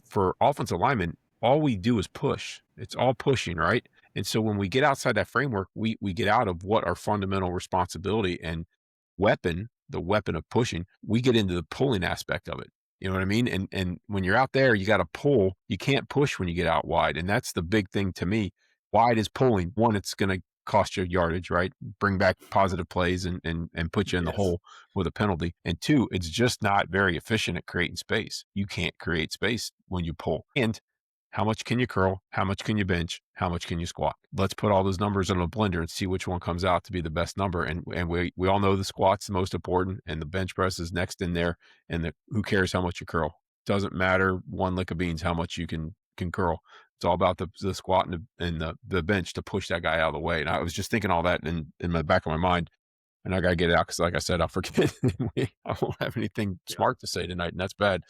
for offensive linemen, all we do is push. It's all pushing, right? And so when we get outside that framework, we get out of what our fundamental responsibility and the weapon of pushing, we get into the pulling aspect of it. You know what I mean? And when you're out there, you got to pull. You can't push when you get out wide. And that's the big thing to me. Wide is pulling. One, it's going to cost you yardage, right? Bring back positive plays and put you in the Yes. hole with a penalty. And two, it's just not very efficient at creating space. You can't create space when you pull. And how much can you curl? How much can you bench? How much can you squat? Let's put all those numbers in a blender and see which one comes out to be the best number. And we all know the squat's the most important, and the bench press is next in there. And who cares how much you curl? Doesn't matter one lick of beans how much you can curl. It's all about the squat and the bench to push that guy out of the way. And I was just thinking all that in the back of my mind. And I got to get it out because, like I said, I'll forget. I won't have anything Yeah. smart to say tonight, and that's bad.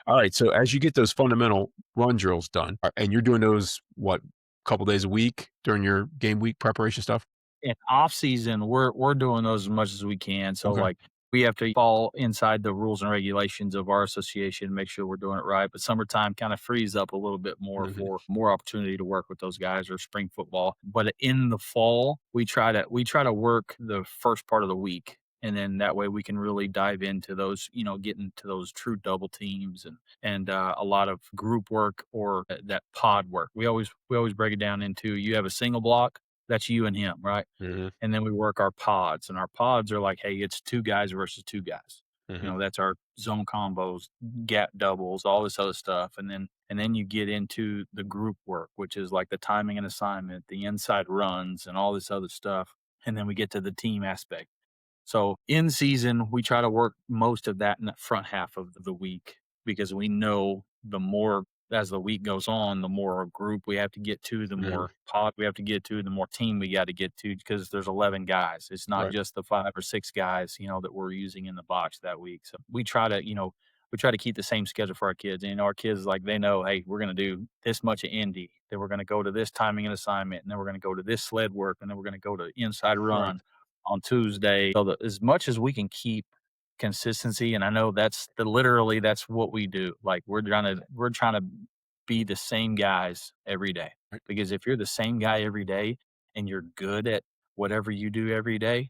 All right. So as you get those fundamental run drills done, and you're doing those, what, couple days a week during your game week preparation stuff? In off season, we're doing those as much as we can. So Okay. like we have to fall inside the rules and regulations of our association, make sure we're doing it right. But summertime kind of frees up a little bit more Mhm. for more opportunity to work with those guys or spring football. But in the fall, we try to work the first part of the week. And then that way we can really dive into those, get into those true double teams and a lot of group work or that pod work. We always break it down into you have a single block, that's you and him, right? Mhm. And then we work our pods, and our pods are like, hey, it's two guys versus two guys. Mhm. That's our zone combos, gap doubles, all this other stuff. And then you get into the group work, which is like the timing and assignment, the inside runs, and all this other stuff. And then we get to the team aspect. So in season, we try to work most of that in the front half of the week because we know the more as the week goes on, the more group we have to get to, the Mhm. more pod we have to get to, the more team we got to get to because there's 11 guys. It's not Right. just the 5 or 6 guys, that we're using in the box that week. So we try to, we try to keep the same schedule for our kids. And, our kids, like, they know, hey, we're going to do this much of Indy, then we're going to go to this timing and assignment, and then we're going to go to this sled work, and then we're going to go to inside Right. run on Tuesday. So that as much as we can keep consistency, and I know literally that's what we do. Like, we're trying to be the same guys every day. Right. Because if you're the same guy every day and you're good at whatever you do every day,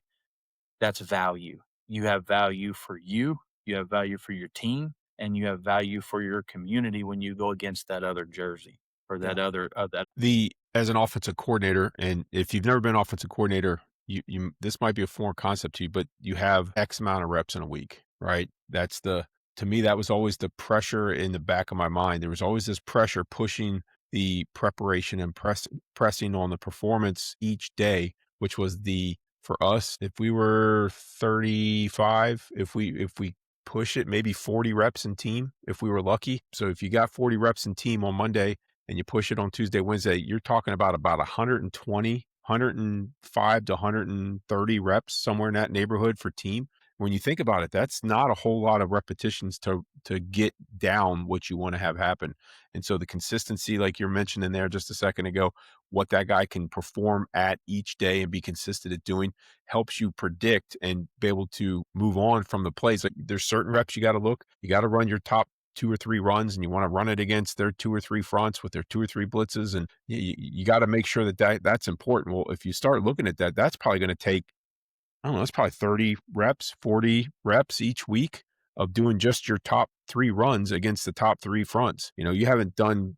that's value. You have value for you have value for your team, and you have value for your community when you go against that other jersey or Yeah. that. As an offensive coordinator, and if you've never been offensive coordinator, you this might be a foreign concept to you, but you have X amount of reps in a week, right? That's the To me, that was always the pressure in the back of my mind. There was always this pressure pushing the preparation and pressing on the performance each day, which was the for us, if we were 35, if we push it, maybe 40 reps in team, if we were lucky. So if you got 40 reps in team on Monday, and you push it on Tuesday, Wednesday, you're talking about 120, 105 to 130 reps, somewhere in that neighborhood for team. When you think about it, that's not a whole lot of repetitions to get down what you want to have happen. And so the consistency, like you're mentioning there just a second ago, what that guy can perform at each day and be consistent at doing helps you predict and be able to move on from the plays. Like, there's certain reps you got to run your top 2 or 3 runs, and you want to run it against their 2 or 3 fronts with their 2 or 3 blitzes, and you got to make sure that's important. Well, if you start looking at that, that's probably going to take, I don't know, that's probably 30 reps, 40 reps each week of doing just your top 3 runs against the top 3 fronts. You haven't done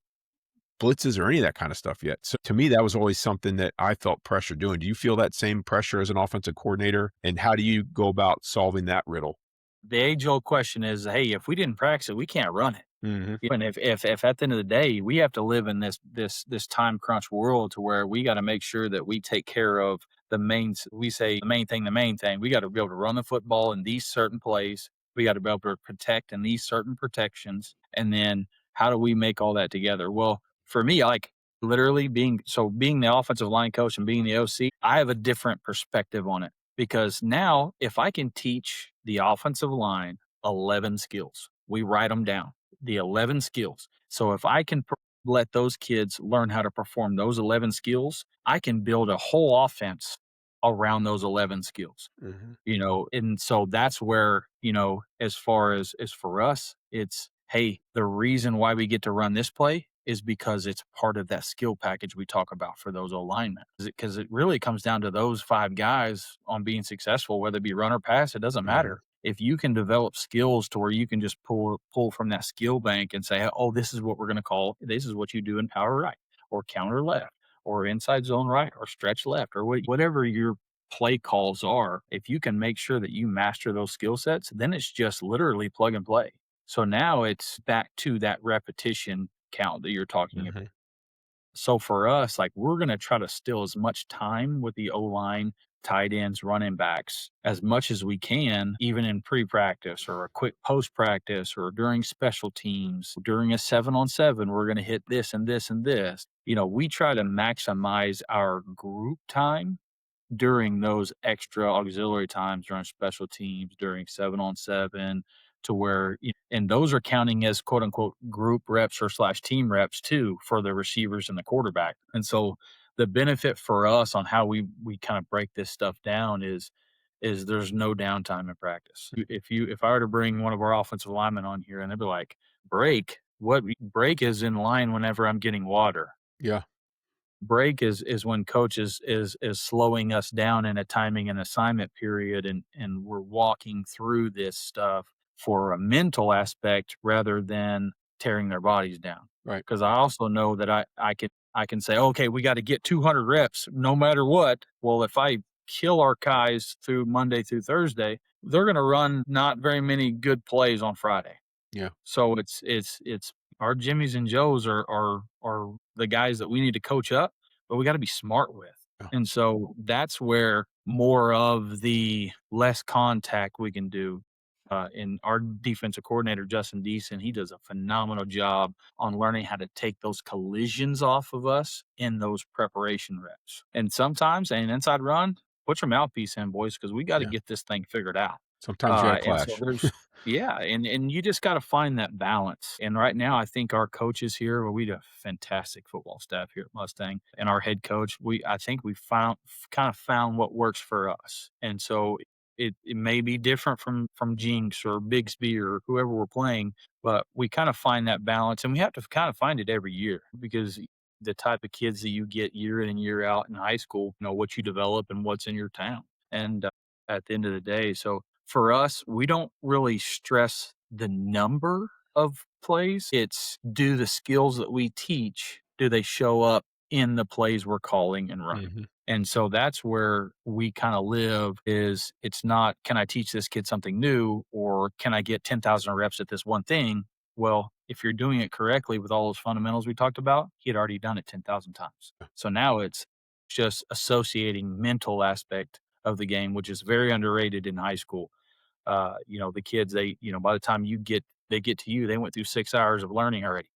blitzes or any of that kind of stuff yet. So to me, that was always something that I felt pressure doing. Do you feel that same pressure as an offensive coordinator? And how do you go about solving that riddle? The age-old question is, hey, if we didn't practice it, we can't run it. Hmm. And if at the end of the day, we have to live in this time crunch world to where we gotta make sure that we take care of we say the main thing. We gotta be able to run the football in these certain plays. We gotta be able to protect in these certain protections. And then how do we make all that together? Well, for me, like, literally being the offensive line coach and being the OC, I have a different perspective on it. Because now if I can teach the offensive line 11 skills, we write them down, the 11 skills. So if I can let those kids learn how to perform those 11 skills, I can build a whole offense around those 11 skills. Hmm. And so that's where, as far as for us, it's, hey, the reason why we get to run this play is because it's part of that skill package we talk about for those alignment. Because it really comes down to those 5 guys on being successful, whether it be run or pass, it doesn't Hmm. matter. If you can develop skills to where you can just pull from that skill bank and say, oh, this is what we're going to call, this is what you do in power right or counter left or inside zone right or stretch left or whatever your play calls are, if you can make sure that you master those skill sets, then it's just literally plug and play. So now it's back to that repetition count that you're talking about. Hmm. So for us, like, we're going to try to steal as much time with the O line, tight ends, running backs as much as we can, even in pre practice or a quick post practice or during special teams. During a 7-on-7, we're going to hit this and this and this. We try to maximize our group time during those extra auxiliary times during special teams, during 7-on-7, to where, and those are counting as quote unquote group reps or slash team reps too for the receivers and the quarterback. And so the benefit for us on how we kind of break this stuff down is there's no downtime in practice. If I were to bring one of our offensive linemen on here and they'd be like, break, what break is in line whenever I'm getting water. Yeah. Break is when coach is slowing us down in a timing and assignment period, and we're walking through this stuff for a mental aspect rather than tearing their bodies down. Right. Because I also know that I can say, okay, we got to get 200 reps no matter what. Well, if I kill our guys through Monday through Thursday, they're going to run not very many good plays on Friday. Yeah. So it's our Jimmies and Joes are the guys that we need to coach up, but we gotta be smart with. Yeah. And so that's where more of the less contact we can do. And our defensive coordinator, Justin Deason, he does a phenomenal job on learning how to take those collisions off of us in those preparation reps. And sometimes an inside run, put your mouthpiece in, boys, because we got to Yeah. get this thing figured out. Sometimes you gotta And so clash. there's yeah, and you just got to find that balance. And right now, I think our coaches here, well, we have a fantastic football staff here at Mustang, and our head coach, I think we found kind of found what works for us. And so it may be different from Jinx or Bigsby or whoever we're playing, but we kind of find that balance, and we have to kind of find it every year because the type of kids that you get year in and year out in high school, what you develop and what's in your town. And at the end of the day, so for us, we don't really stress the number of plays. It's, do the skills that we teach, do they show up in the plays we're calling and running? Mhm. And so that's where we kind of live, is it's not, can I teach this kid something new, or can I get 10,000 reps at this one thing? Well, if you're doing it correctly with all those fundamentals we talked about, he had already done it 10,000 times. So now it's just associating mental aspect of the game, which is very underrated in high school. The kids, by the time they get to you, they went through 6 hours of learning already.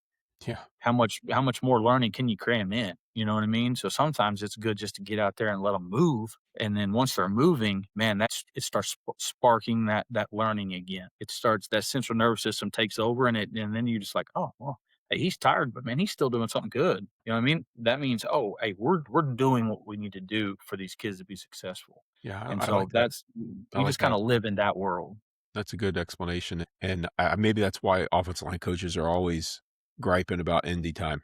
Yeah. How much more learning can you cram in? You know what I mean? So sometimes it's good just to get out there and let them move. And then once they're moving, man, it starts sparking that learning again. It starts, that central nervous system takes over, and then you just like, oh, well, hey, he's tired, but man, he's still doing something good. You know what I mean? That means, oh, hey, we're doing what we need to do for these kids to be successful. Yeah, And I so like that. I you like just kind that. of live in that world. That's a good explanation, and maybe that's why offensive line coaches are always griping about Indy time.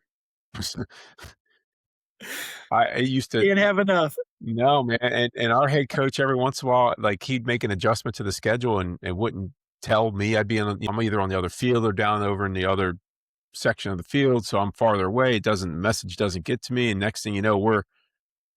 I used to. Can't have enough. No, man, and our head coach every once in a while, like, he'd make an adjustment to the schedule and wouldn't tell me. I'd be I'm either on the other field or down over in the other section of the field, so I'm farther away. Message doesn't get to me, and next thing you know, we're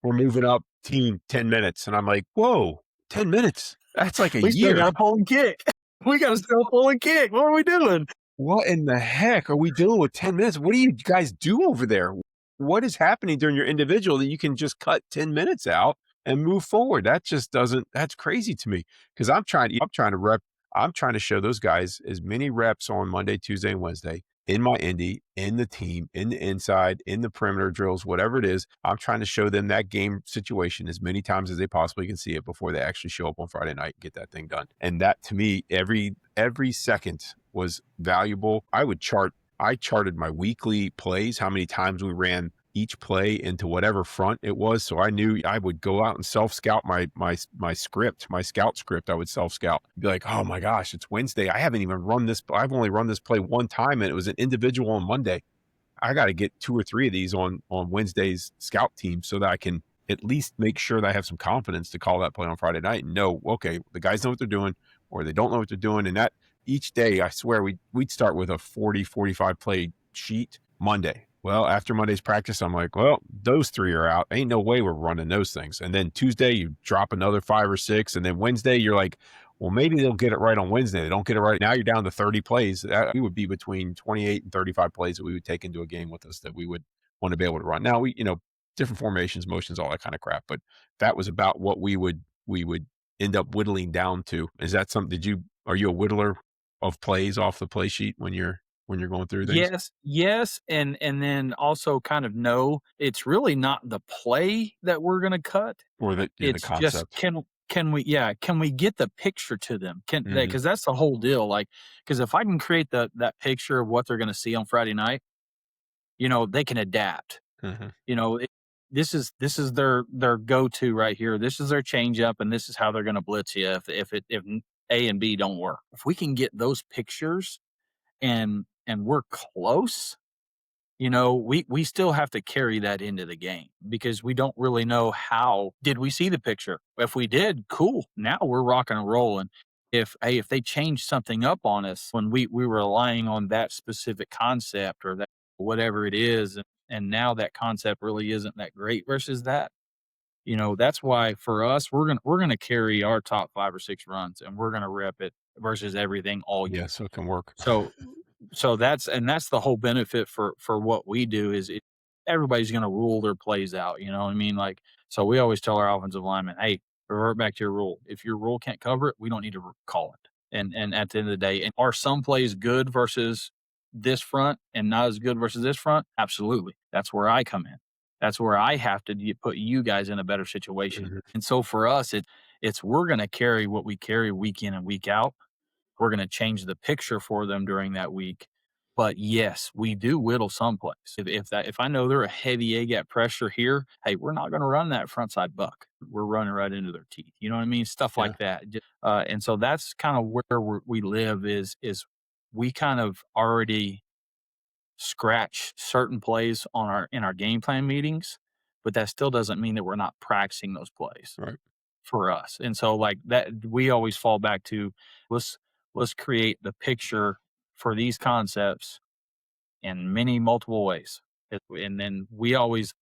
moving up team 10 minutes, and I'm like, "Whoa, 10 minutes? That's like a We still year. got to pull and kick. We got to still pull and kick. What are we doing? What in the heck are we doing with 10 minutes? What do you guys do over there? What is happening during your individual that you can just cut 10 minutes out and move forward? That just doesn't, that's crazy to me, because I'm trying to show those guys as many reps on Monday, Tuesday, and Wednesday in my Indy, in the team, in the inside, in the perimeter drills, whatever it is. I'm trying to show them that game situation as many times as they possibly can see it before they actually show up on Friday night and get that thing done. And that, to me, every second was valuable. I charted my weekly plays, how many times we ran each play into whatever front it was. So I knew I would go out and self-scout my script, my scout script. I would self-scout, be like, oh my gosh, it's Wednesday. I haven't even run this. I've only run this play one time, and it was an individual on Monday. I got to get 2 or 3 of these on Wednesday's scout team so that I can at least make sure that I have some confidence to call that play on Friday night and know, okay, the guys know what they're doing, or they don't know what they're doing. And that each day, I swear, we'd start with a 45 play sheet Monday. Well, after Monday's practice, I'm like, well, those 3 are out. Ain't no way we're running those things. And then Tuesday, you drop another 5 or 6. And then Wednesday, you're like, well, maybe they'll get it right on Wednesday. They don't get it right. Now you're down to 30 plays. We would be between 28 and 35 plays that we would take into a game with us that we would want to be able to run. Now, different formations, motions, all that kind of crap. But that was about what we would end up whittling down to. Is that something, are you a whittler of plays off the play sheet when you're going through things? Yes, and then also kind of know it's really not the play that we're going to cut. Or the It's just, concept? can we get the picture to them? Mhm. Because that's the whole deal. Like, because if I can create that picture of what they're going to see on Friday night, they can adapt. Mhm. You know, this is their go to right here. This is their change up, and this is how they're going to blitz you if A and B don't work. If we can get those pictures and we're close, we still have to carry that into the game because we don't really know how did we see the picture. If we did, cool. Now we're rocking and rolling. If they change something up on us when we were relying on that specific concept or that whatever it is, and now that concept really isn't that great versus that, that's why for us we're gonna carry our top 5 or 6 runs and we're gonna rep it versus everything all Yeah, year. so it can work. So that's the whole benefit for what we do is everybody's going to rule their plays out. You know what I mean? Like, so we always tell our offensive linemen, hey, revert back to your rule. If your rule can't cover it, we don't need to call it. And at the end of the day, and are some plays good versus this front and not as good versus this front? Absolutely. That's where I come in. That's where I have to put you guys in a better situation. Mhm. And so for us, it's we're going to carry what we carry week in and week out. We're going to change the picture for them during that week. But yes, we do whittle some plays. If I know they're a heavy A gap pressure here, hey, we're not going to run that front side buck. We're running right into their teeth. You know what I mean? Stuff Yeah. like that. And so that's kind of where we live is we kind of already scratch certain plays on our in our game plan meetings, but that still doesn't mean that we're not practicing those plays Right. for us. And so like that we always fall back to let's let's create the picture for these concepts in many multiple ways. And then we always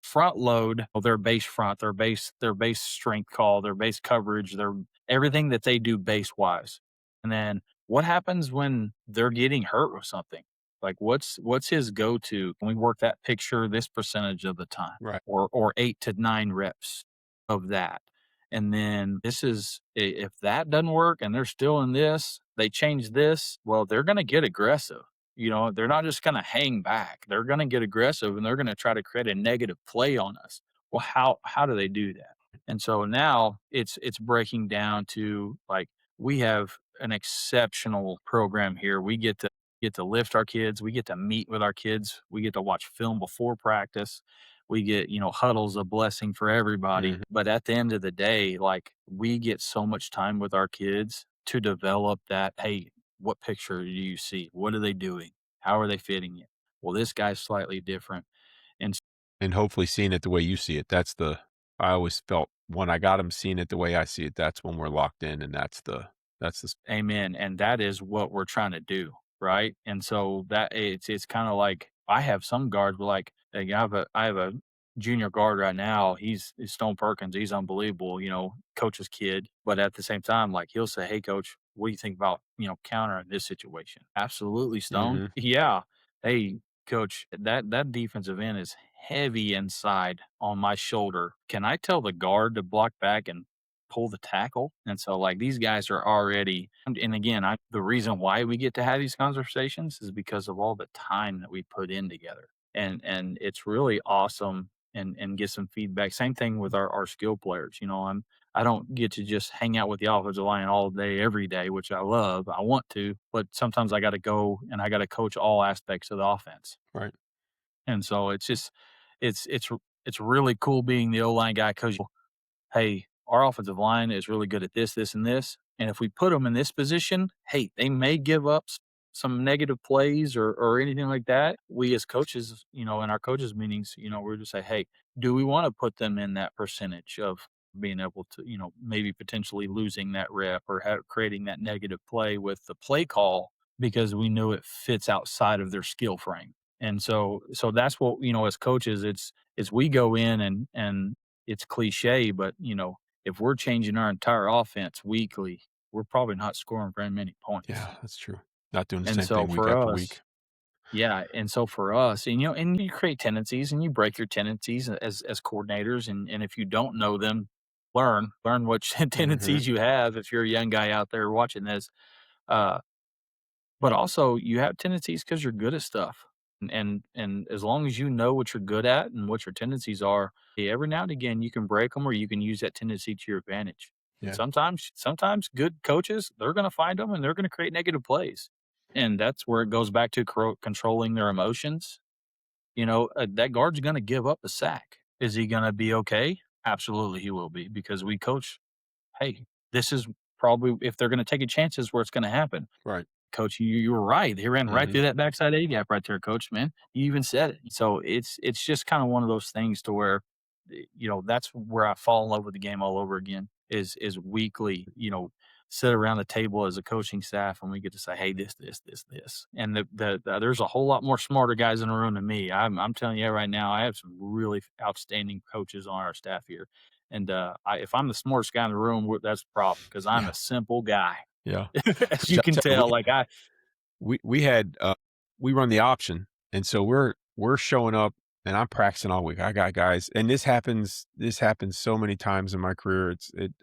front load their base front, their base strength call, their base coverage, their everything that they do base wise. And then what happens when they're getting hurt with something? Like what's his go to? Can we work that picture this percentage of the time Right. or 8 to 9 reps of that? And then this is if that doesn't work and they're still in this, they change this, well, they're gonna get aggressive. You know, they're not just going to hang back. They're going to get aggressive and they're going to try to create a negative play on us. Well, how do they do that? And so now it's breaking down to like we have an exceptional program here. We get to lift our kids. We get to meet with our kids. We get to watch film before practice. We get, huddles a blessing for everybody. Mhm. But at the end of the day, like we get so much time with our kids to develop that, hey, what picture do you see? What are they doing? How are they fitting it? Well, this guy's slightly different. And And hopefully seeing it the way you see it. I always felt when I got him seeing it the way I see it, that's when we're locked in, and that's the amen. And that is what we're trying to do. Right. And so that it's kind of like I have some guards like I have a junior guard right now. He's Stone Perkins. He's unbelievable, coach's kid. But at the same time, like he'll say, hey coach, what do you think about, countering this situation? Absolutely, Stone. Mhm. Yeah. Hey, coach, that defensive end is heavy inside on my shoulder. Can I tell the guard to block back and pull the tackle? And so like these guys are already and again, the reason why we get to have these conversations is because of all the time that we put in together. And it's really awesome and get some feedback. Same thing with our skill players. I don't get to just hang out with the offensive line all day, every day, which I love. I want to, but sometimes I got to go and I got to coach all aspects of the offense. Right. And so it's just, it's it's really cool being the O line guy because hey, our offensive line is really good at this, this, and this. And if we put them in this position, hey, they may give up some negative plays or anything like that. We as coaches, in our coaches meetings, we're just say, hey, do we want to put them in that percentage of being able to, maybe potentially losing that rep or creating that negative play with the play call because we know it fits outside of their skill frame. And so that's what, as coaches, it's we go in and it's cliche, but if we're changing our entire offense weekly, we're probably not scoring very many points. Yeah, that's true. Not doing the And same so thing week for after us, week. yeah, and so for us, and you create tendencies and you break your tendencies as coordinators, and if you don't know them, learn what Mhm. tendencies you have. If you're a young guy out there watching this, uh, but also you have tendencies because you're good at stuff. And as long as you know what you're good at and what your tendencies are, every now and again you can break them or you can use that tendency to your advantage. And Yeah. sometimes good coaches, they're going to find them and they're going to create negative plays. And that's where it goes back to controlling their emotions. That guard's going to give up a sack. Is he going to be okay? Absolutely, he will be because we coach. Hey, this is probably if they're going to take a chance, is where it's going to happen. Right. Coach, you were right. They ran right Mhm. through that backside A gap right there, coach, man. You even said it. So it's just kind of one of those things to where, that's where I fall in love with the game all over again is weekly, sit around the table as a coaching staff and we get to say, hey, this. And there's a whole lot more smarter guys in the room than me. I'm telling you right now, I have some really outstanding coaches on our staff here. And if I'm the smartest guy in the room, that's the problem because I'm Yeah. a simple guy. Yeah. As you can Tell you, tell, like we had we run the option, and so we're showing up, and I'm practicing all week. I got guys, and this happens so many times in my career.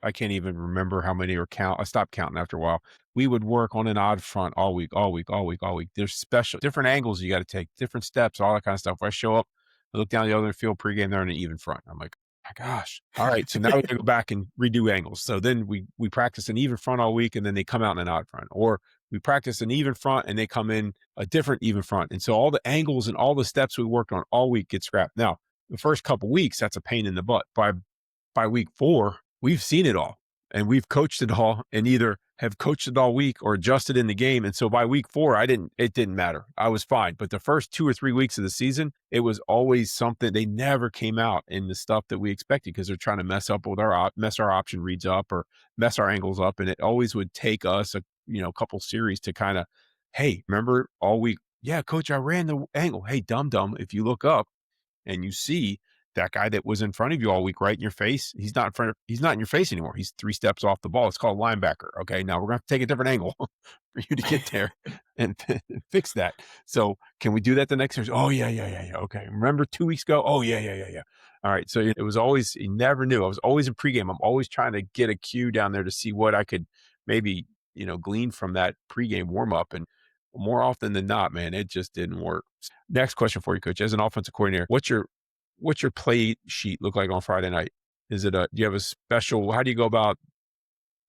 I can't even remember how many or count. I stopped counting after a while. We would work on an odd front all week, all week, all week, all week. There's special different angles you got to take, different steps, all that kind of stuff. I show up, I look down the other field pregame, they're on an even front. I'm like, my gosh. All right. So now we gotta go back and redo angles. So then we practice an even front all week and then they come out in an odd front. Or we practice an even front and they come in a different even front. And so all the angles and all the steps we worked on all week get scrapped. Now, the first couple weeks, that's a pain in the butt. By week 4, we've seen it all and we've coached it all and either have coached it all week or adjusted in the game. And so by week 4, it didn't matter. I was fine. But the first 2 or 3 weeks of the season, it was always something. They never came out in the stuff that we expected because they're trying to mess our option reads up or mess our angles up. And it always would take us a couple series to kind of, hey, remember all week? Yeah, coach, I ran the angle. Hey, dum if you look up and you see that guy that was in front of you all week right in your face, he's not in your face anymore. He's 3 steps off the ball. It's called linebacker. Okay. Now we're going to have to take a different angle for you to get there and fix that. So can we do that the next year? Oh yeah. Okay. Remember 2 weeks ago? Oh yeah. All right. So it was always, you never knew. I was always in pregame. I'm always trying to get a cue down there to see what I could maybe, glean from that pregame warm up. And more often than not, man, it just didn't work. Next question for you, coach. As an offensive coordinator, what's your play sheet look like on Friday night? Do you have a special, how do you go about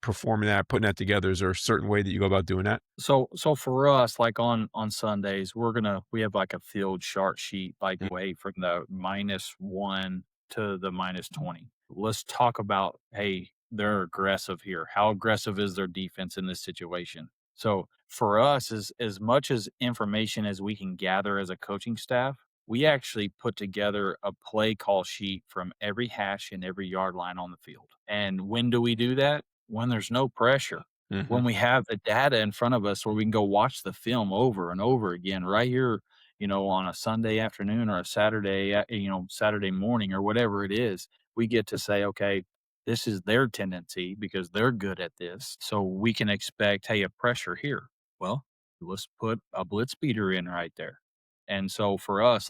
performing that, putting that together? Is there a certain way that you go about doing that? So for us, like on Sundays, we have like a field chart sheet, like Mm, way from the -1 to the -20. Let's talk about, hey, they're aggressive here. How aggressive is their defense in this situation? So for us, as much as information as we can gather as a coaching staff, we actually put together a play call sheet from every hash and every yard line on the field. And when do we do that? When there's no pressure, mhm, when we have the data in front of us where we can go watch the film over and over again right here, on a Sunday afternoon or a Saturday morning or whatever it is, we get to say, okay, this is their tendency because they're good at this. So we can expect, hey, a pressure here. Well, let's put a blitz beater in right there. And so for us,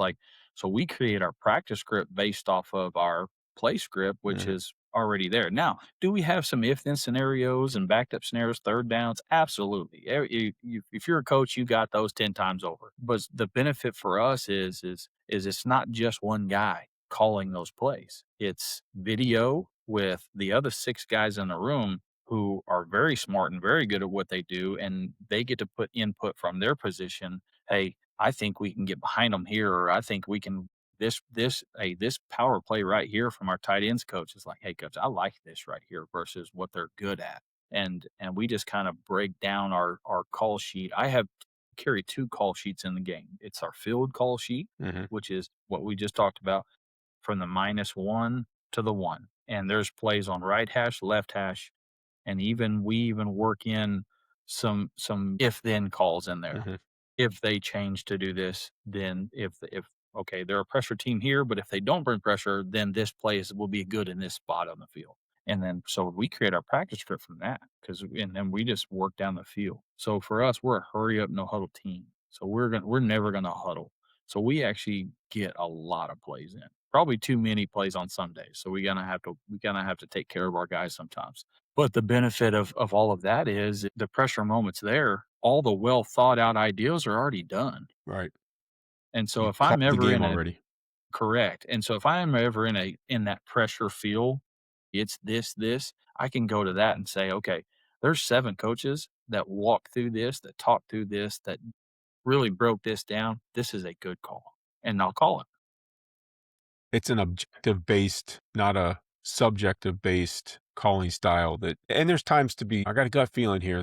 so we create our practice script based off of our play script, which mhm, is already there. Now, do we have some if then scenarios and backed up scenarios, third downs? Absolutely. If you're a coach, you got those 10 times over. But the benefit for us is it's not just one guy calling those plays. It's video with the other 6 guys in the room who are very smart and very good at what they do, and they get to put input from their position. Hey, I think we can get behind them here, or I think we can this power play right here from our tight ends coach is like, hey coach, I like this right here versus what they're good at. And we just kind of break down our call sheet. I have carry 2 call sheets in the game. It's our field call sheet, mhm, which is what we just talked about, from the -1 to the 1. And there's plays on right hash, left hash, and we even work in some if then calls in there. mhm. If they change to do this, then if okay, they're a pressure team here, but if they don't bring pressure, then this will be good in this spot on the field. And then so we create our practice script from that and then we just work down the field. So for us, we're a hurry up, no huddle team. So we're never gonna huddle. So we actually get a lot of plays in. Probably too many plays on some days. So we gonna have to take care of our guys sometimes. But the benefit of all of that is the pressure moments there, all the well thought out ideas are already done. Right. And so You if called I'm the ever game in a already. correct. And so if I am ever in that pressure feel, it's this, I can go to that and say, okay, there's 7 coaches that walk through this, that talk through this, that really broke this down. This is a good call. And I'll call it. It's an objective based, not a subjective based calling style and there's times to be, I got a gut feeling here.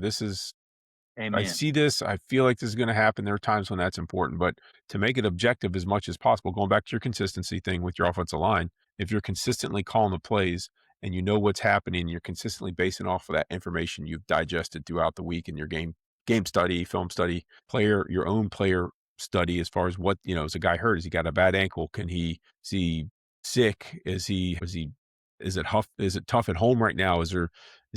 I Amen. see this. I feel like this is going to happen. There are times when that's important, but to make it objective as much as possible, going back to your consistency thing with your offensive line, if you're consistently calling the plays and you know what's happening, you're consistently basing off of that information you've digested throughout the week in your game study, film study, your own player study as far as what, is a guy hurt? Has he got a bad ankle? Is he sick? Is it tough at home right now? Is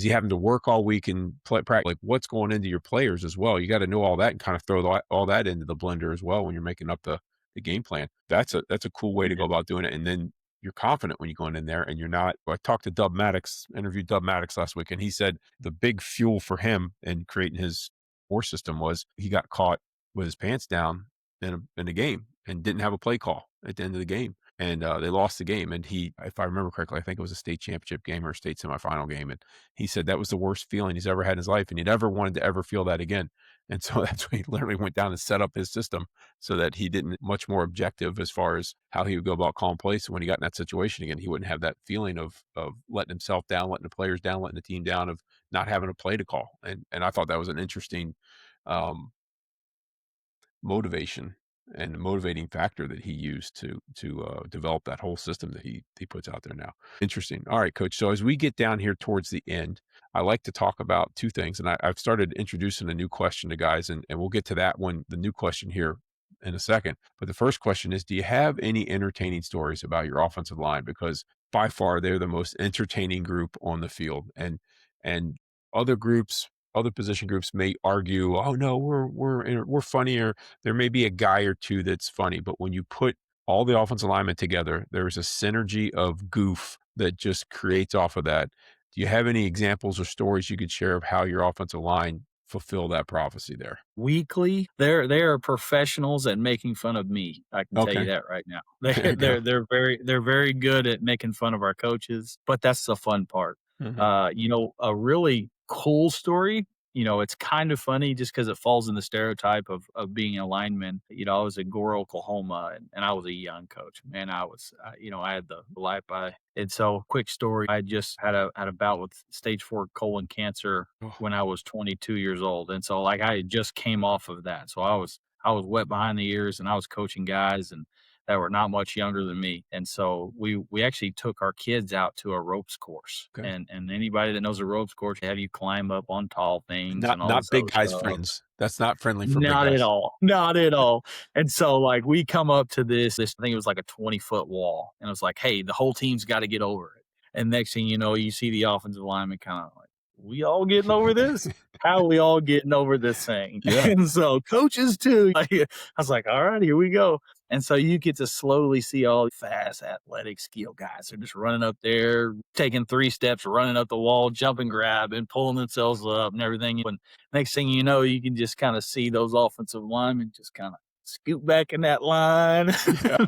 he having to work all week and play practice? Like what's going into your players as well? You got to know all that and kind of throw all that into the blender as well when you're making up the game plan. That's a cool way to go Amen. about doing it. And then you're confident when you're going in there and you're not. I talked to interviewed Dub Maddox last week, and he said the big fuel for him in creating his war system was he got caught with his pants down in a game and didn't have a play call at the end of the game. and they lost the game. And he, if I remember correctly, I think it was a state championship game or a state semifinal game. And he said that was the worst feeling he's ever had in his life, and he never wanted to ever feel that again. And so that's why he literally went down and set up his system so that he didn't much more objective as far as how he would go about calling plays. So when he got in that situation again, he wouldn't have that feeling of letting himself down, letting the players down, letting the team down, of not having a play to call. And I thought that was an interesting um, motivation and motivating factor that he used to develop that whole system that he puts out there now. Interesting. All right, coach. So as we get down here towards the end, I like to talk about two things, and I've started introducing a new question to guys, and we'll get to that one, the new question here in a second. But the first question is, do you have any entertaining stories about your offensive line? Because by far they're the most entertaining group on the field, and other groups, other position groups may argue, oh no, we're funnier. There may be a guy or two that's funny, but when you put all the offensive linemen together, there's a synergy of goof that just creates off of that. Do you have any examples or stories you could share of how your offensive line fulfill that prophecy there? Weekly, they are professionals at making fun of me. I can tell you Okay. that right now. There you go. They're very good at making fun of our coaches, but that's the fun part. Mhm. A really cool story. It's kind of funny just because it falls in the stereotype of being a lineman. I was at Gore, Oklahoma, and I was a young coach. Man, I had the life and so quick story. I just had a bout with stage 4 colon cancer Oh, when I was 22 years old, and so, like, I just came off of that, so I was wet behind the ears, and I was coaching guys and that were not much younger than me, and so we actually took our kids out to a ropes course, okay. and anybody that knows a ropes course, they have you climb up on tall things and all Not this big other guys stuff. friends. That's not friendly for big Not at guys. all, not at all, and so, like, we come up to this I think it was like a 20-foot wall, and it was like, "Hey, the whole team's gotta get over it," and next thing you know, you see the offensive lineman kinda like, "We all getting over this? How are we all getting over this thing?" Yeah. And so coaches too, like, I was like, "Alright, here we go," and so you get to slowly see all the fast, athletic, skill guys. They're just running up there, taking 3 steps, running up the wall, jumping, grabbing, pulling themselves up and everything, and next thing you know, you can just kinda see those offensive linemen just kinda scoot back in that line. Yeah.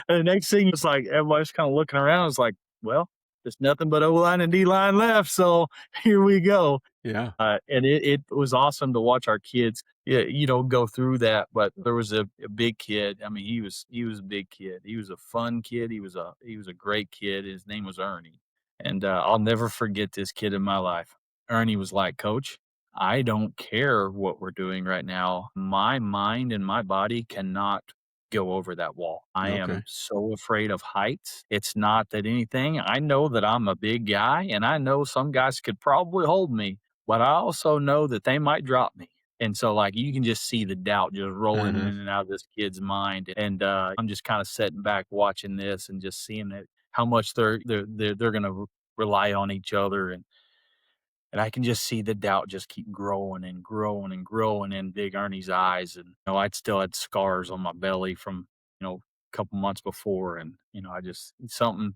And the next thing, it's like everybody's kinda looking around, it's like, "Well, there's nothing but O-line and D-line left, so here we go." Yeah. And it was awesome to watch our kids, yeah, go through that, but there was a big kid. I mean, he was a big kid. He was a fun kid. He was a great kid. His name was Ernie, and, I'll never forget this kid in my life. Ernie was like, "Coach, I don't care what we're doing right now. My mind and my body cannot go over that wall. I Okay. am so afraid of heights. It's not that anything. I know that I'm a big guy, and I know some guys could probably hold me, but I also know that they might drop me." And so, like, you can just see the doubt just rolling in Mhm. and out of this kid's mind. And I'm just kind of sitting back watching this and just seeing that how much they're going to rely on each other. And I can just see the doubt just keep growing and growing and growing in Big Ernie's eyes. And I'd still had scars on my belly from a couple months before, and I just something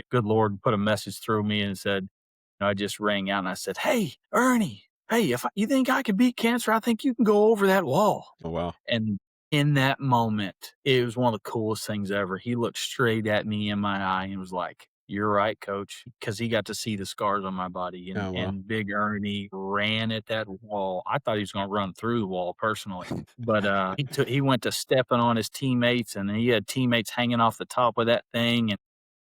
good Lord put a message through me and said, I just rang out and I said, "Hey, Ernie, hey, if you think I can beat cancer, I think you can go over that wall." Oh, wow. And in that moment, it was one of the coolest things ever. He looked straight at me in my eye and was like, "You're right, coach," because he got to see the scars on my body. And Oh, wow. and Big Ernie ran at that wall. I thought he was going to run through the wall personally, but he went to stepping on his teammates, and he had teammates hanging off the top of that thing,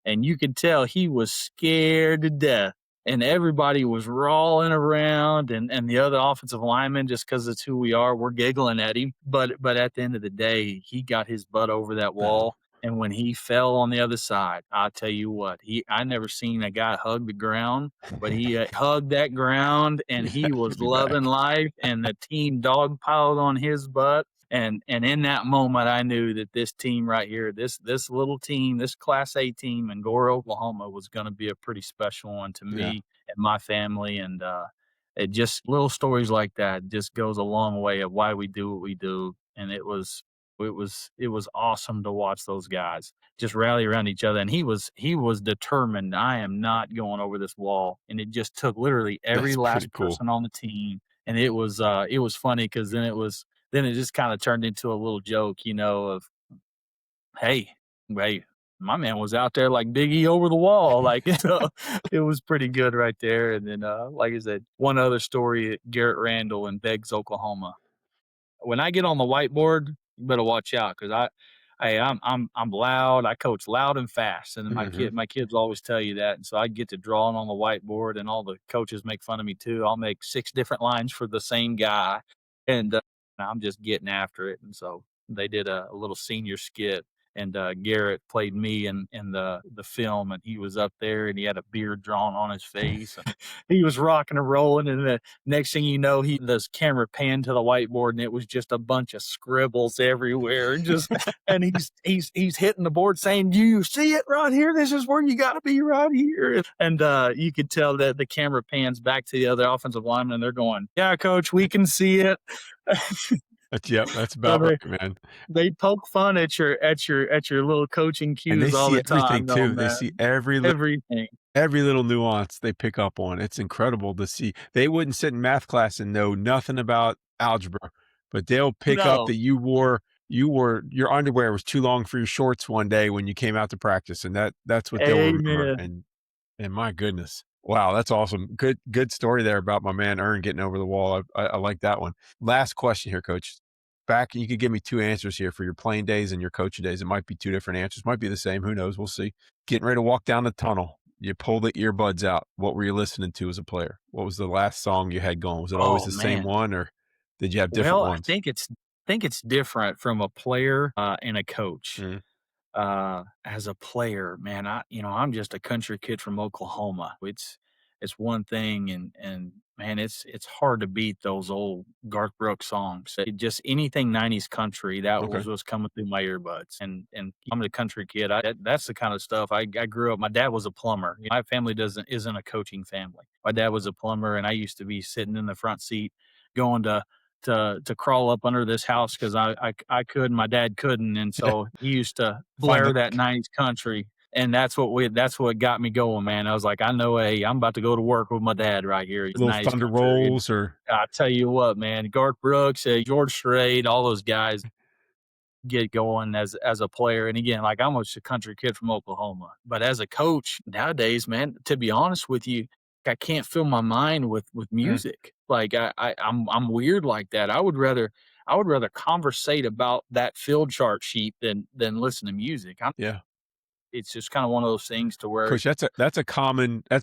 and you could tell he was scared to death, and everybody was rolling around, and the other offensive linemen, just because it's who we are, we're giggling at him. But at the end of the day, he got his butt over that Oh, wall. And when he fell on the other side, I'll tell you what, I never seen a guy hug the ground, but he hugged that ground, and yeah, he he'll was be loving back. life, and the team dogpiled on his butt. And in that moment, I knew that this team right here, this little team, this Class A team in Gore, Oklahoma, was going to be a pretty special one to Yeah. me and my family. And it just little stories like that just goes a long way of why we do what we do. And it was awesome to watch those guys just rally around each other. And he was determined. I am not going over this wall. And it just took literally every That's pretty last cool. person on the team. And it was funny because then it just kinda turned into a little joke, of, "Hey, hey, my man was out there like Big E over the wall. Like, so it was pretty good right there. And then, like I said, one other story at Garrett Randall in Beggs, Oklahoma. When I get on the whiteboard, you better watch out because I'm loud. I coach loud and fast, and Hmm. my kids always tell you that. And so I get to drawing on the whiteboard, and all the coaches make fun of me too. I'll make 6 different lines for the same guy, and I'm just getting after it. And so they did a little senior skit, and Garrett played me in the film, and he was up there, and he had a beard drawn on his face, and he was rocking and rolling, and the next thing you know, this camera panned to the whiteboard, and it was just a bunch of scribbles everywhere, and just and he's hitting the board saying, "Do you see it right here? This is where you got to be right here." And you could tell that the camera pans back to the other offensive linemen, and they're going, "Yeah, coach, we can see it." That's So about right, man. they poke fun at your little coaching And they cues all see the everything time, though, too. They man. see Everything. every little nuance they pick up on. It's incredible to see. They wouldn't sit in math class and know nothing about algebra, but they'll pick up No. that your underwear was too long for your shorts one day when you came out to practice, and that's what they'll remember. Amen. And my goodness, wow, that's awesome. Good story there about my man Ern getting over the wall. I like that one. Last question here, Coach. Back, you could give me two answers here for your playing days and your coaching days. It might be two different answers, might be the same. Who knows? We'll see. Getting ready to walk down the tunnel. You pull the earbuds out. What were you listening to as a player? What was the last song you had going? Was it always Oh, the same man. one, or did you have different Well, ones? I think it's different from a player, and a coach. Mm, As a player, man, I'm just a country kid from Oklahoma. It's one thing, and man, it's hard to beat those old Garth Brooks songs. Just anything '90s country that okay. was coming through my earbuds, and I'm a country kid. That's the kind of stuff I grew up. My dad was a plumber. My family doesn't isn't a coaching family. My dad was a plumber, and I used to be sitting in the front seat, going to crawl up under this house because I could, and my dad couldn't, and so he used to Find blare a that '90s country, and that's what got me going, man. I was like, I know, hey, I'm about to go to work with my dad right here. It's little '90s thunder country, and rolls or I tell you what, man, Garth Brooks, George Strait, all those guys get going as a player. And again, like I'm just a country kid from Oklahoma, but as a coach nowadays, man, to be honest with you, I can't fill my mind with mm, music. Like I'm weird like that. I would rather conversate about that field chart sheet than listen to music. yeah. It's just kind of one of those things to where Coach, that's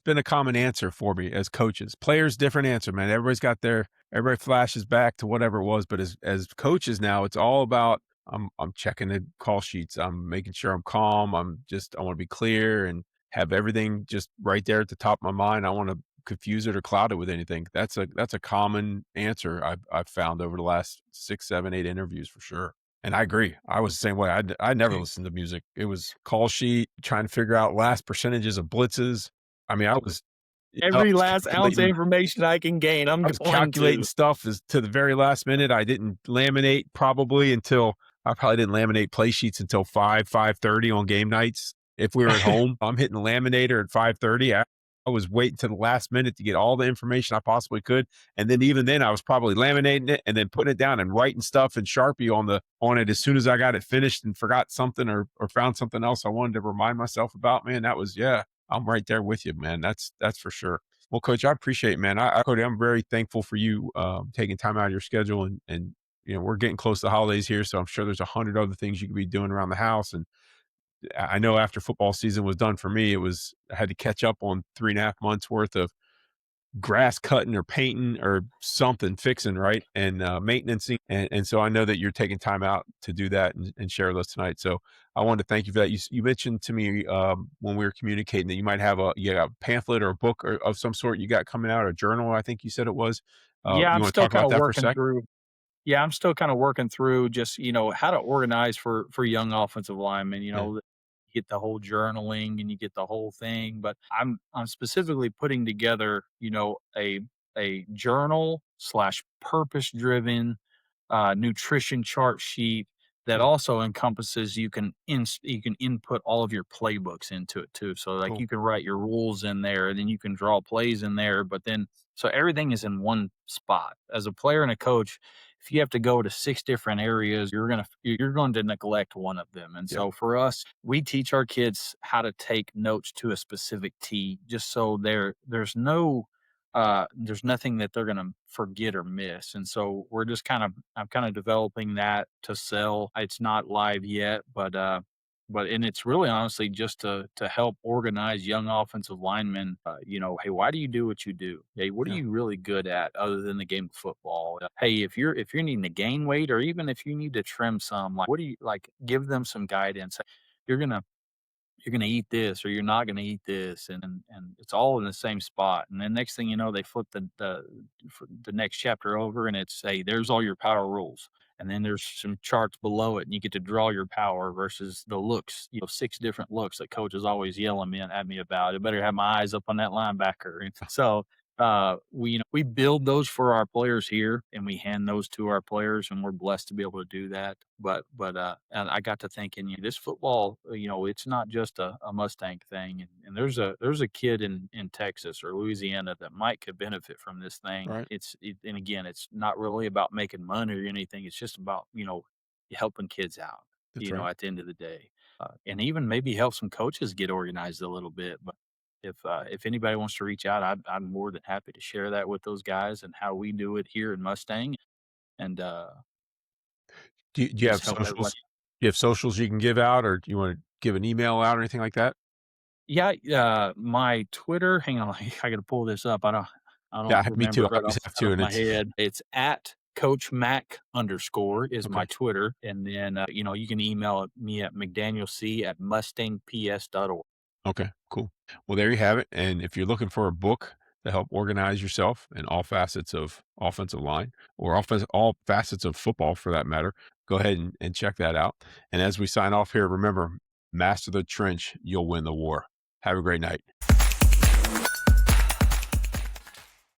been a common answer for me as coaches. Players, different answer, man. Everybody flashes back to whatever it was, but as coaches now, it's all about I'm checking the call sheets. I'm making sure I'm calm. I want to be clear and have everything just right there at the top of my mind. I want to confuse it or cloud it with anything. That's a common answer I've found over the last 6, 7, 8 interviews for sure. And I agree. I was the same way. I never listened to music. It was call sheet, trying to figure out last percentages of blitzes. I mean, I every was last ounce of calculating information I can gain, I'm I was going calculating to. stuff as to the very last minute. I didn't laminate probably until I probably didn't laminate play sheets until 5:30 on game nights. If we were at home, I'm hitting the laminator at 5:30. I was waiting to the last minute to get all the information I possibly could. And then even then I was probably laminating it and then putting it down and writing stuff in Sharpie on it as soon as I got it finished and forgot something or found something else I wanted to remind myself about. Man, that was yeah, I'm right there with you, man. That's for sure. Well, Coach, I appreciate it, man. Cody, I'm very thankful for you taking time out of your schedule, and we're getting close to the holidays here, so I'm sure there's 100 other things you could be doing around the house. And I know after football season was done for me, I had to catch up on 3.5 months worth of grass cutting or painting or something fixing, right, and maintenance, and so I know that you're taking time out to do that and share with us tonight. So I wanted to thank you for that. You mentioned to me when we were communicating that you might have a pamphlet or a book of some sort you got coming out, a journal, I think you said it was. Yeah, You I'm want to still talk kind about of that for a working sec? through Yeah, I'm still kind of working through just, how to organize for young offensive linemen, Yeah. get the whole journaling and you get the whole thing. But I'm specifically putting together, a journal slash purpose driven nutrition chart sheet that Cool. also encompasses you can input all of your playbooks into it too. So like Cool. you can write your rules in there, and then you can draw plays in there. But then so everything is in one spot. As a player and a coach, if you have to go to six different areas, you're going to neglect one of them. And Yeah. so for us, we teach our kids how to take notes to a specific T, just so there's nothing that they're going to forget or miss. And so I'm kind of developing that to sell. It's not live yet, but and it's really honestly just to help organize young offensive linemen. Hey, why do you do what you do? Hey, what are Yeah. you really good at other than the game of football? Hey, if you're needing to gain weight, or even if you need to trim some, like what do you like? Give them some guidance. You're gonna you're gonna eat this or you're not gonna eat this, and it's all in the same spot. And then next thing you know, they flip the next chapter over, and it's, hey, there's all your power rules. And then there's some charts below it, and you get to draw your power versus the looks, six different looks that coach is always yelling at me about. I better have my eyes up on that linebacker. And so we build those for our players here, and we hand those to our players, and we're blessed to be able to do that. But and I got to thinking, this football, it's not just a Mustang thing. And there's a kid in Texas or Louisiana that could benefit from this thing. Right. And again, it's not really about making money or anything. It's just about helping kids out. That's right. At the end of the day, and even maybe help some coaches get organized a little bit. But if anybody wants to reach out, I'm more than happy to share that with those guys and how we do it here in Mustang, and Do you just have help everybody. socials? Do you have socials you can give out, or do you want to give an email out or anything like that? Yeah, my Twitter. Hang on, I got to pull this up. I don't Yeah, me remember too. it I right always off the have top to, of and my it's head. It's at Coach Mac underscore is my okay. Twitter, and then you can email me at mcdanielc@mustangps.org. Okay, cool. Well, there you have it. And if you're looking for a book to help organize yourself in all facets of offensive line or all facets of football for that matter, go ahead and check that out. And as we sign off here, remember, master the trench, you'll win the war. Have a great night.